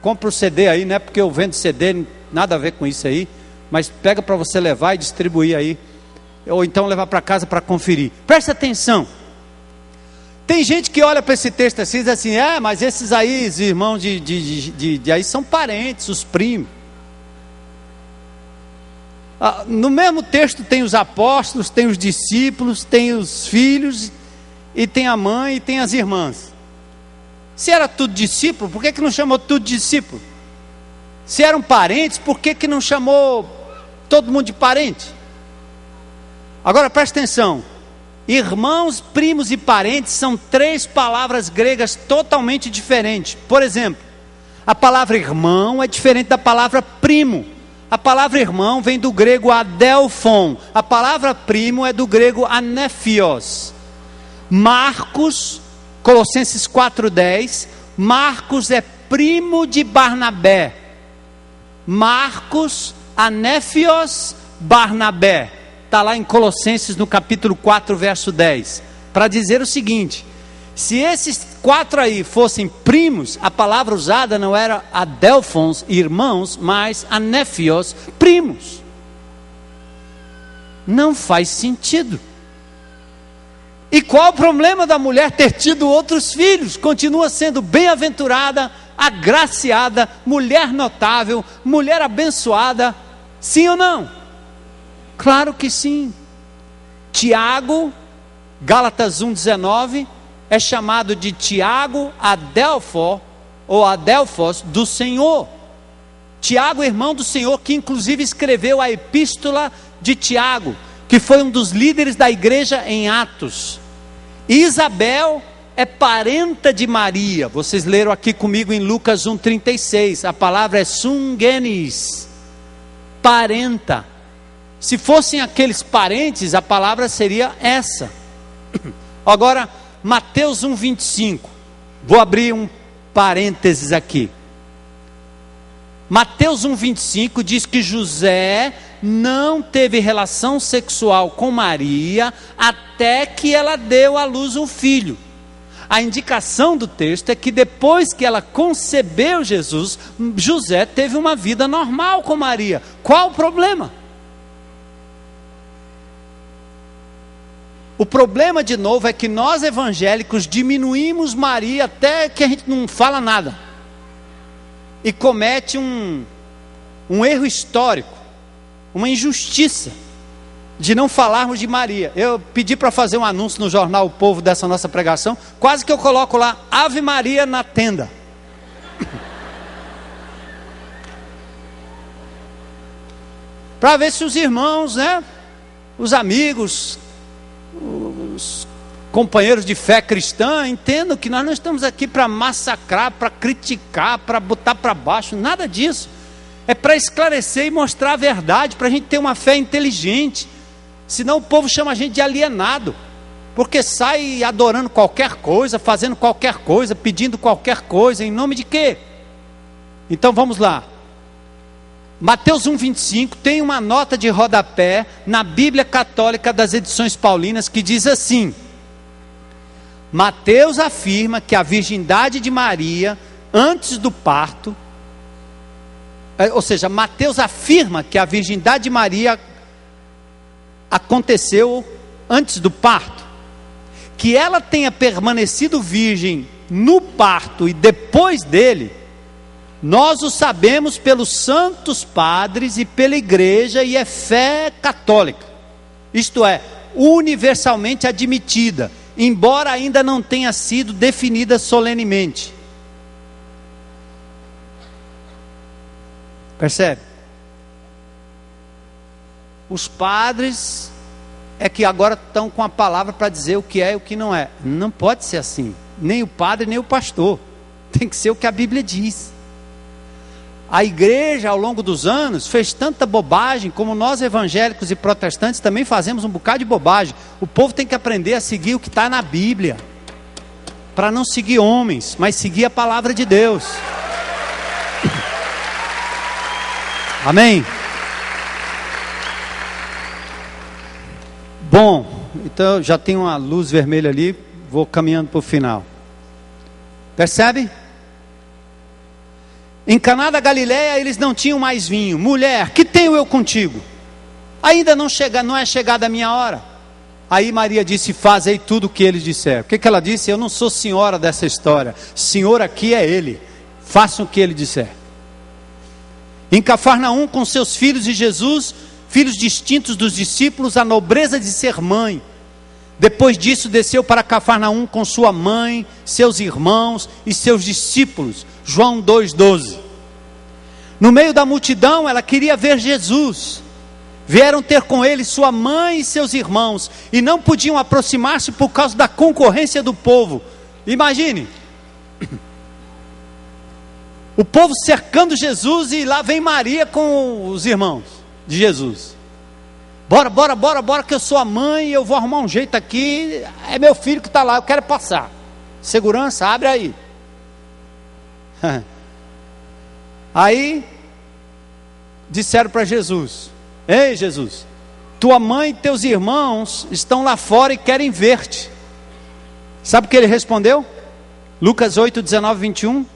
compra o CD aí, né? Porque eu vendo CD, nada a ver com isso aí, mas pega para você levar e distribuir aí, ou então levar para casa para conferir. Presta atenção. Tem gente que olha para esse texto assim e diz assim, mas esses aí, os irmãos de aí são parentes, os primos. No mesmo texto tem os apóstolos, tem os discípulos, tem os filhos, e tem a mãe e tem as irmãs. Se era tudo discípulo, por que não chamou tudo discípulo? Se eram parentes, por que não chamou todo mundo de parente? Agora presta atenção. Irmãos, primos e parentes são três palavras gregas totalmente diferentes. Por exemplo, a palavra irmão é diferente da palavra primo. A palavra irmão vem do grego adelphon. A palavra primo é do grego anephios. Marcos, Colossenses 4:10, Marcos é primo de Barnabé. Marcos, anephios, Barnabé. está lá em Colossenses no capítulo 4, verso 10, para dizer o seguinte: se esses 4 aí fossem primos, a palavra usada não era adelphons, irmãos, mas anéphios, primos. Não faz sentido. E qual o problema da mulher ter tido outros filhos? Continua sendo bem-aventurada, agraciada, mulher notável, mulher abençoada. Sim ou não? Claro que sim. Tiago, Gálatas 1,19, é chamado de Tiago Adelfo, ou Adelfos do Senhor. Tiago, irmão do Senhor, que inclusive escreveu a epístola de Tiago, que foi um dos líderes da igreja em Atos. Isabel é parenta de Maria. Vocês leram aqui comigo em Lucas 1,36. A palavra é sungenis, parenta. Se fossem aqueles parentes, a palavra seria essa. Agora, Mateus 1,25. Vou abrir um parênteses aqui. Mateus 1,25 diz que José não teve relação sexual com Maria até que ela deu à luz um filho. A indicação do texto é que depois que ela concebeu Jesus, José teve uma vida normal com Maria. Qual o problema? O problema, de novo, é que nós evangélicos diminuímos Maria até que a gente não fala nada. E comete um erro histórico, uma injustiça de não falarmos de Maria. Eu pedi para fazer um anúncio no jornal O Povo dessa nossa pregação, quase que eu coloco lá, Ave Maria na tenda. Para ver se os irmãos, né, os amigos, os companheiros de fé cristã entendam que nós não estamos aqui para massacrar, para criticar, para botar para baixo, nada disso. É para esclarecer e mostrar a verdade, para a gente ter uma fé inteligente. Senão o povo chama a gente de alienado, porque sai adorando qualquer coisa, fazendo qualquer coisa, pedindo qualquer coisa, em nome de quê? Então vamos lá. Mateus 1,25 tem uma nota de rodapé na Bíblia Católica das edições paulinas que diz assim: Mateus afirma que a virgindade de Maria antes do parto, ou seja, Mateus afirma que a virgindade de Maria aconteceu antes do parto, que ela tenha permanecido virgem no parto e depois dele, nós o sabemos pelos santos padres e pela igreja, e é fé católica, isto é, universalmente admitida, embora ainda não tenha sido definida solenemente. Percebe? Os padres é que agora estão com a palavra para dizer o que é e o que não é. Não pode ser assim. Nem o padre, nem o pastor. Tem que ser o que a Bíblia diz. A igreja, ao longo dos anos, fez tanta bobagem, como nós evangélicos e protestantes também fazemos um bocado de bobagem. O povo tem que aprender a seguir o que está na Bíblia, para não seguir homens, mas seguir a palavra de Deus. Amém? Bom, então já tem uma luz vermelha ali, vou caminhando para o final. Percebe? Em Caná da Galileia eles não tinham mais vinho. Mulher, que tenho eu contigo? Ainda não é chegada a minha hora. Aí Maria disse: fazei tudo o que eles disseram. O que ela disse? Eu não sou senhora dessa história. Senhor aqui é ele. Façam o que ele disser. Em Cafarnaum, com seus filhos e Jesus, filhos distintos dos discípulos, a nobreza de ser mãe. Depois disso desceu para Cafarnaum com sua mãe, seus irmãos e seus discípulos. João 2,12. No meio da multidão ela queria ver Jesus. Vieram ter com ele sua mãe e seus irmãos, e não podiam aproximar-se por causa da concorrência do povo. Imagine, o povo cercando Jesus, e lá vem Maria com os irmãos de Jesus. Bora, que eu sou a mãe, eu vou arrumar um jeito aqui, é meu filho que está lá, eu quero passar. Segurança, abre aí. Aí disseram para Jesus: ei Jesus, tua mãe e teus irmãos estão lá fora e querem ver-te. Sabe o que ele respondeu? Lucas 8, 19, 21.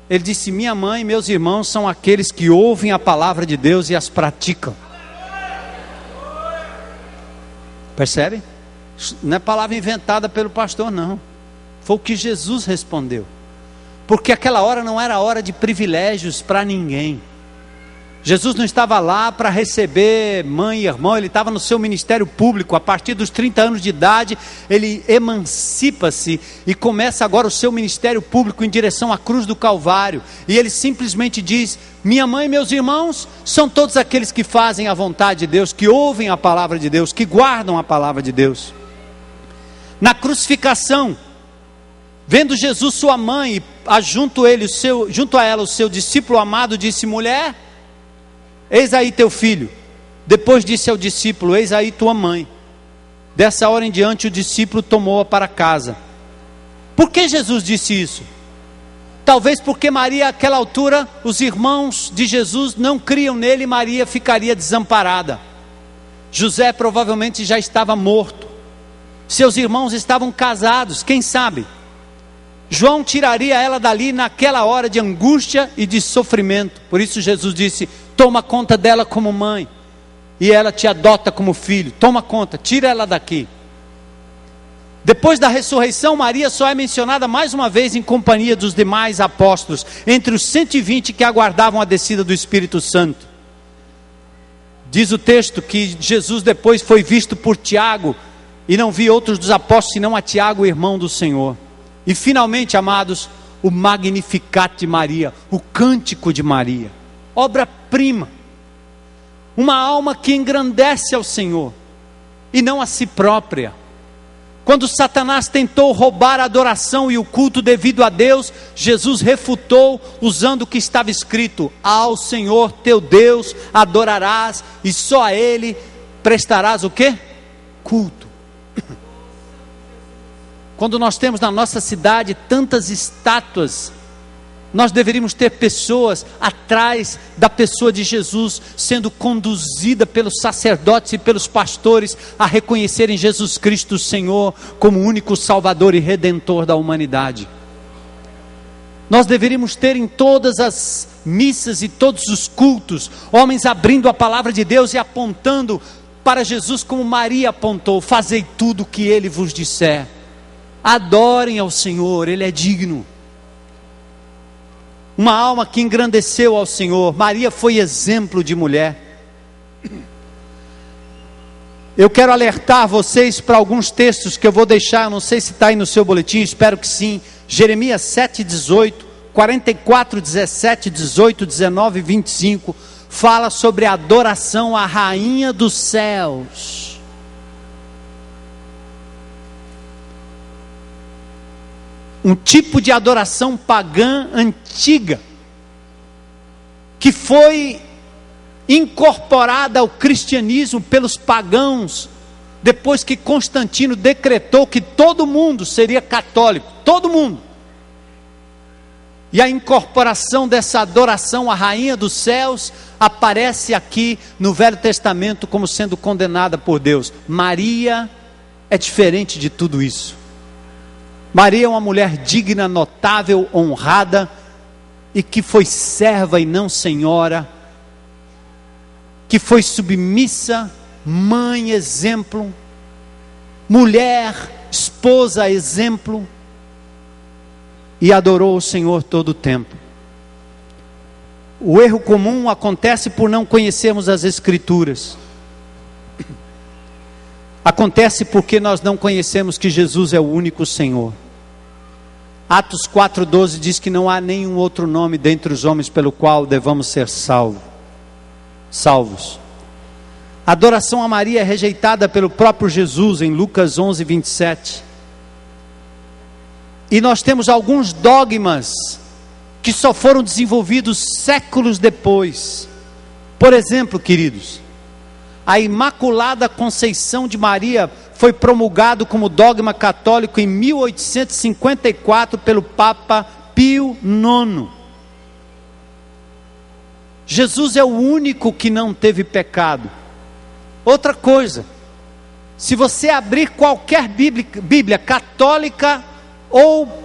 Ele disse: minha mãe e meus irmãos são aqueles que ouvem a palavra de Deus e as praticam. Percebe? Não é palavra inventada pelo pastor, não. Foi o que Jesus respondeu. Porque aquela hora não era hora de privilégios para ninguém. Jesus não estava lá para receber mãe e irmão, ele estava no seu ministério público. A partir dos 30 anos de idade, ele emancipa-se e começa agora o seu ministério público em direção à cruz do Calvário. E ele simplesmente diz: minha mãe e meus irmãos são todos aqueles que fazem a vontade de Deus, que ouvem a palavra de Deus, que guardam a palavra de Deus. Na crucificação, vendo Jesus sua mãe, e junto a ela o seu discípulo amado, disse: mulher, eis aí teu filho. Depois disse ao discípulo: eis aí tua mãe. Dessa hora em diante o discípulo tomou-a para casa. Por que Jesus disse isso? Talvez porque Maria, àquela altura, os irmãos de Jesus não criam nele e Maria ficaria desamparada. José provavelmente já estava morto. Seus irmãos estavam casados, quem sabe? João tiraria ela dali naquela hora de angústia e de sofrimento. Por isso Jesus disse: toma conta dela como mãe, e ela te adota como filho. Toma conta, tira ela daqui. Depois da ressurreição, Maria só é mencionada mais uma vez em companhia dos demais apóstolos, entre os 120 que aguardavam a descida do Espírito Santo. Diz o texto que Jesus depois foi visto por Tiago, e não vi outros dos apóstolos senão a Tiago, irmão do Senhor. E finalmente, amados, o Magnificat de Maria, o Cântico de Maria, obra-prima, uma alma que engrandece ao Senhor e não a si própria. Quando Satanás tentou roubar a adoração e o culto devido a Deus, Jesus refutou usando o que estava escrito: ao Senhor teu Deus adorarás e só a Ele prestarás o quê? Culto. Quando nós temos na nossa cidade tantas estátuas, nós deveríamos ter pessoas atrás da pessoa de Jesus, sendo conduzida pelos sacerdotes e pelos pastores a reconhecerem Jesus Cristo Senhor como o único Salvador e Redentor da humanidade. Nós deveríamos ter em todas as missas e todos os cultos, homens abrindo a palavra de Deus e apontando para Jesus como Maria apontou: fazei tudo o que Ele vos disser. Adorem ao Senhor, Ele é digno. Uma alma que engrandeceu ao Senhor. Maria foi exemplo de mulher. Eu quero alertar vocês para alguns textos que eu vou deixar, não sei se está aí no seu boletim, espero que sim. Jeremias 7, 18, 44, 17, 18, 19 e 25, fala sobre a adoração à rainha dos céus. Um tipo de adoração pagã antiga, que foi incorporada ao cristianismo pelos pagãos, depois que Constantino decretou que todo mundo seria católico, todo mundo. E a incorporação dessa adoração à rainha dos céus aparece aqui no Velho Testamento como sendo condenada por Deus. Maria é diferente de tudo isso. Maria é uma mulher digna, notável, honrada, e que foi serva e não senhora, que foi submissa, mãe, exemplo, mulher, esposa, exemplo, e adorou o Senhor todo o tempo. O erro comum acontece por não conhecermos as Escrituras. Acontece porque nós não conhecemos que Jesus é o único Senhor. Atos 4,12 diz que não há nenhum outro nome dentre os homens pelo qual devamos ser salvos. A adoração a Maria é rejeitada pelo próprio Jesus em Lucas 11, 27. E nós temos alguns dogmas que só foram desenvolvidos séculos depois. Por exemplo, queridos, a Imaculada Conceição de Maria foi promulgado como dogma católico em 1854 pelo Papa Pio IX. Jesus é o único que não teve pecado. Outra coisa, se você abrir qualquer Bíblia católica ou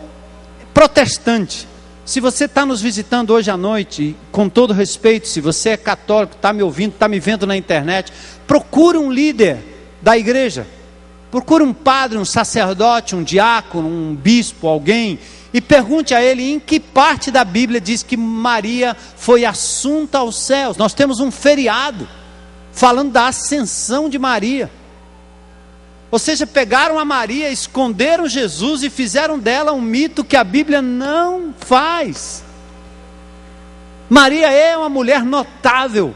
protestante, se você está nos visitando hoje à noite, com todo respeito, se você é católico, está me ouvindo, está me vendo na internet, procure um líder da igreja, procure um padre, um sacerdote, um diácono, um bispo, alguém, e pergunte a ele em que parte da Bíblia diz que Maria foi assunta aos céus. Nós temos um feriado falando da ascensão de Maria. Ou seja, pegaram a Maria, esconderam Jesus e fizeram dela um mito que a Bíblia não faz. Maria é uma mulher notável,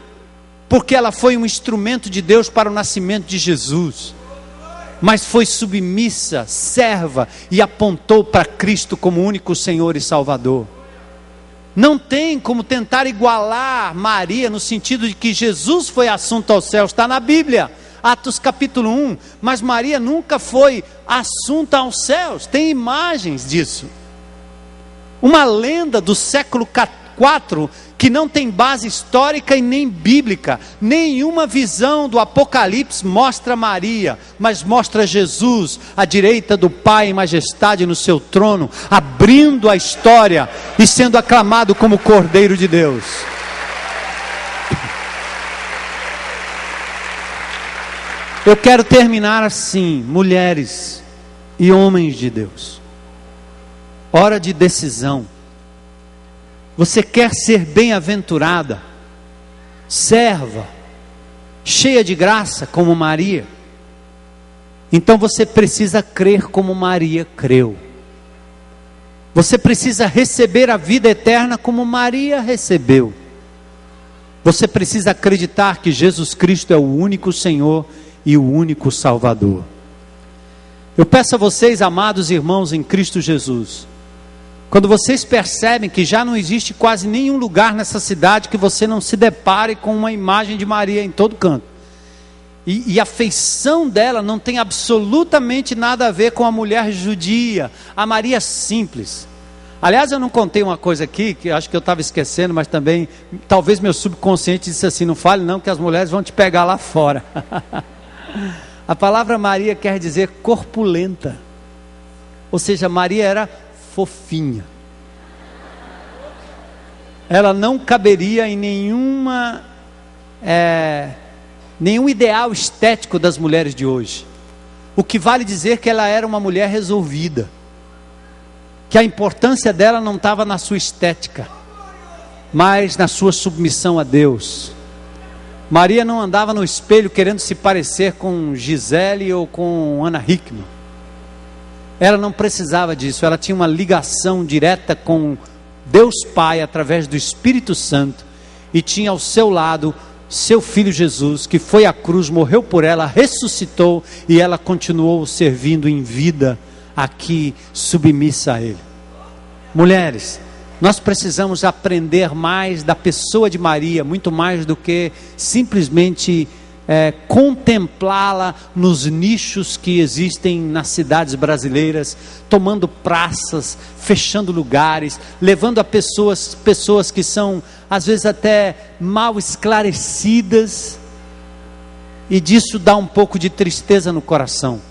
porque ela foi um instrumento de Deus para o nascimento de Jesus, mas foi submissa, serva, e apontou para Cristo como único Senhor e Salvador. Não tem como tentar igualar Maria no sentido de que Jesus foi assunto aos céus, está na Bíblia, Atos capítulo 1, mas Maria nunca foi assunta aos céus, tem imagens disso. Uma lenda do século IV, que não tem base histórica e nem bíblica, nenhuma visão do Apocalipse mostra Maria, mas mostra Jesus, à direita do Pai em majestade no seu trono, abrindo a história e sendo aclamado como Cordeiro de Deus. Eu quero terminar assim, mulheres e homens de Deus, hora de decisão. Você quer ser bem-aventurada, serva, cheia de graça como Maria? Então você precisa crer como Maria creu. Você precisa receber a vida eterna como Maria recebeu. Você precisa acreditar que Jesus Cristo é o único Senhor e o único Salvador. Eu peço a vocês, amados irmãos em Cristo Jesus, quando vocês percebem que já não existe quase nenhum lugar nessa cidade que você não se depare com uma imagem de Maria em todo canto, e a feição dela não tem absolutamente nada a ver com a mulher judia, a Maria simples. Aliás, eu não contei uma coisa aqui, que acho que eu estava esquecendo, mas também, talvez meu subconsciente disse assim, não fale não, que as mulheres vão te pegar lá fora. A palavra Maria quer dizer corpulenta, ou seja, Maria era fofinha. Ela não caberia em nenhum ideal estético das mulheres de hoje. O que vale dizer que ela era uma mulher resolvida, que a importância dela não estava na sua estética, mas na sua submissão a Deus. Maria não andava no espelho querendo se parecer com Gisele ou com Ana Hickman. Ela não precisava disso, ela tinha uma ligação direta com Deus Pai através do Espírito Santo, e tinha ao seu lado seu filho Jesus, que foi à cruz, morreu por ela, ressuscitou, e ela continuou servindo em vida aqui, submissa a Ele. Mulheres, nós precisamos aprender mais da pessoa de Maria, muito mais do que simplesmente contemplá-la nos nichos que existem nas cidades brasileiras, tomando praças, fechando lugares, levando a pessoas que são às vezes até mal esclarecidas, e disso dá um pouco de tristeza no coração,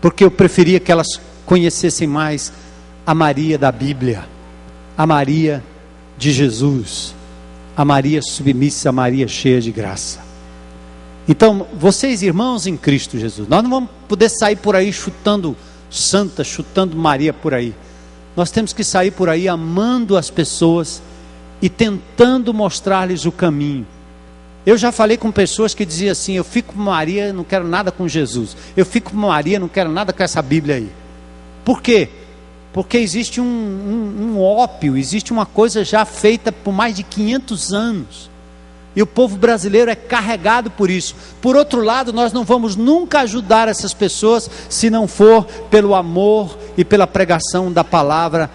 porque eu preferia que elas conhecessem mais a Maria da Bíblia, a Maria de Jesus, a Maria submissa, a Maria cheia de graça. Então, vocês irmãos em Cristo Jesus, nós não vamos poder sair por aí chutando santa, chutando Maria por aí. Nós temos que sair por aí amando as pessoas e tentando mostrar-lhes o caminho. Eu já falei com pessoas que diziam assim, eu fico com Maria, não quero nada com Jesus. Eu fico com Maria, não quero nada com essa Bíblia aí. Por quê? Porque existe um ópio, existe uma coisa já feita por mais de 500 anos. E o povo brasileiro é carregado por isso. Por outro lado, nós não vamos nunca ajudar essas pessoas se não for pelo amor e pela pregação da palavra,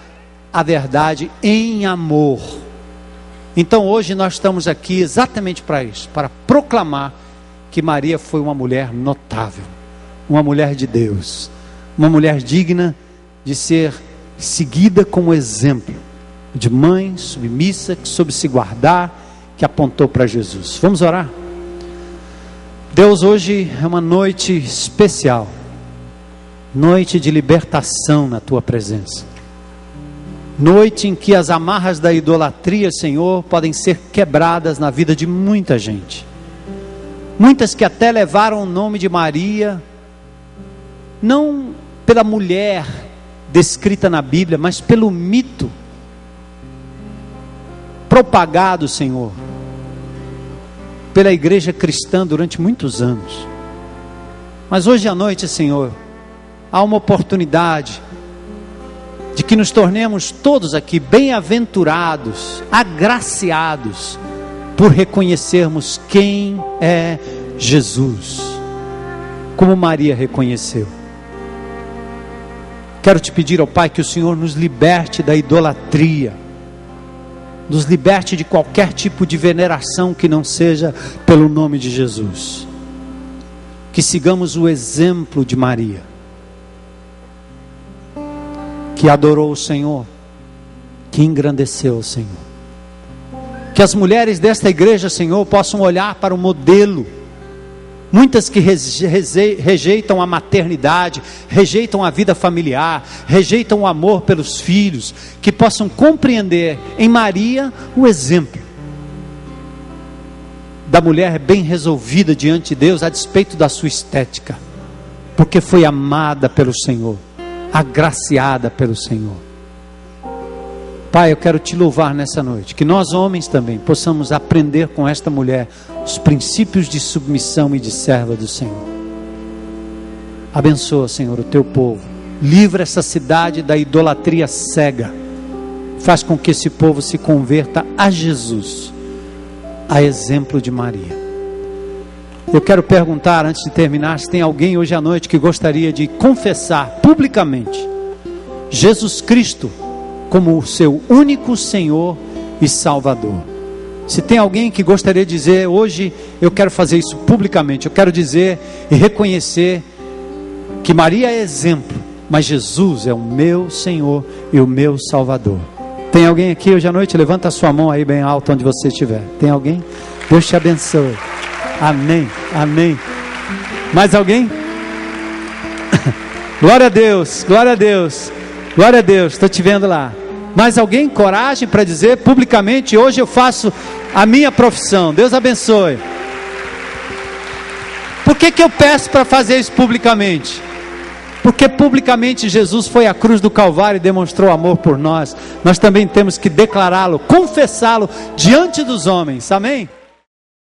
a verdade em amor. Então hoje nós estamos aqui exatamente para isso, para proclamar que Maria foi uma mulher notável, uma mulher de Deus, uma mulher digna de ser seguida como exemplo, de mãe submissa, que soube se guardar, que apontou para Jesus. Vamos orar? Deus, hoje é uma noite especial, noite de libertação na Tua presença, noite em que as amarras da idolatria, Senhor, podem ser quebradas na vida de muita gente, muitas que até levaram o nome de Maria, não pela mulher descrita na Bíblia, mas pelo mito propagado, Senhor, pela igreja cristã durante muitos anos. Mas hoje à noite, Senhor, há uma oportunidade de que nos tornemos todos aqui bem-aventurados, agraciados, por reconhecermos quem é Jesus, como Maria reconheceu. Quero te pedir ao Pai que o Senhor nos liberte da idolatria, nos liberte de qualquer tipo de veneração que não seja pelo nome de Jesus. Que sigamos o exemplo de Maria, que adorou o Senhor, que engrandeceu o Senhor. Que as mulheres desta igreja, Senhor, possam olhar para o modelo. Muitas que rejeitam a maternidade, rejeitam a vida familiar, rejeitam o amor pelos filhos, que possam compreender em Maria o exemplo da mulher bem resolvida diante de Deus, a despeito da sua estética, porque foi amada pelo Senhor, agraciada pelo Senhor. Pai, eu quero te louvar nessa noite, que nós homens também possamos aprender com esta mulher os princípios de submissão e de serva do Senhor. Abençoa, Senhor, o teu povo, livra essa cidade da idolatria cega, faz com que esse povo se converta a Jesus, a exemplo de Maria. Eu quero perguntar, antes de terminar, se tem alguém hoje à noite que gostaria de confessar publicamente Jesus Cristo como o seu único Senhor e Salvador. Se tem alguém que gostaria de dizer, hoje eu quero fazer isso publicamente, eu quero dizer e reconhecer que Maria é exemplo, mas Jesus é o meu Senhor e o meu Salvador. Tem alguém aqui hoje à noite? Levanta a sua mão aí bem alto onde você estiver. Tem alguém? Deus te abençoe. Amém, amém. Mais alguém? Glória a Deus, glória a Deus, glória a Deus, estou te vendo lá. Mais alguém? Coragem para dizer publicamente, hoje eu faço a minha profissão. Deus abençoe. Por que eu peço para fazer isso publicamente? Porque publicamente Jesus foi à cruz do Calvário e demonstrou amor por nós. Nós também temos que declará-lo, confessá-lo diante dos homens. Amém?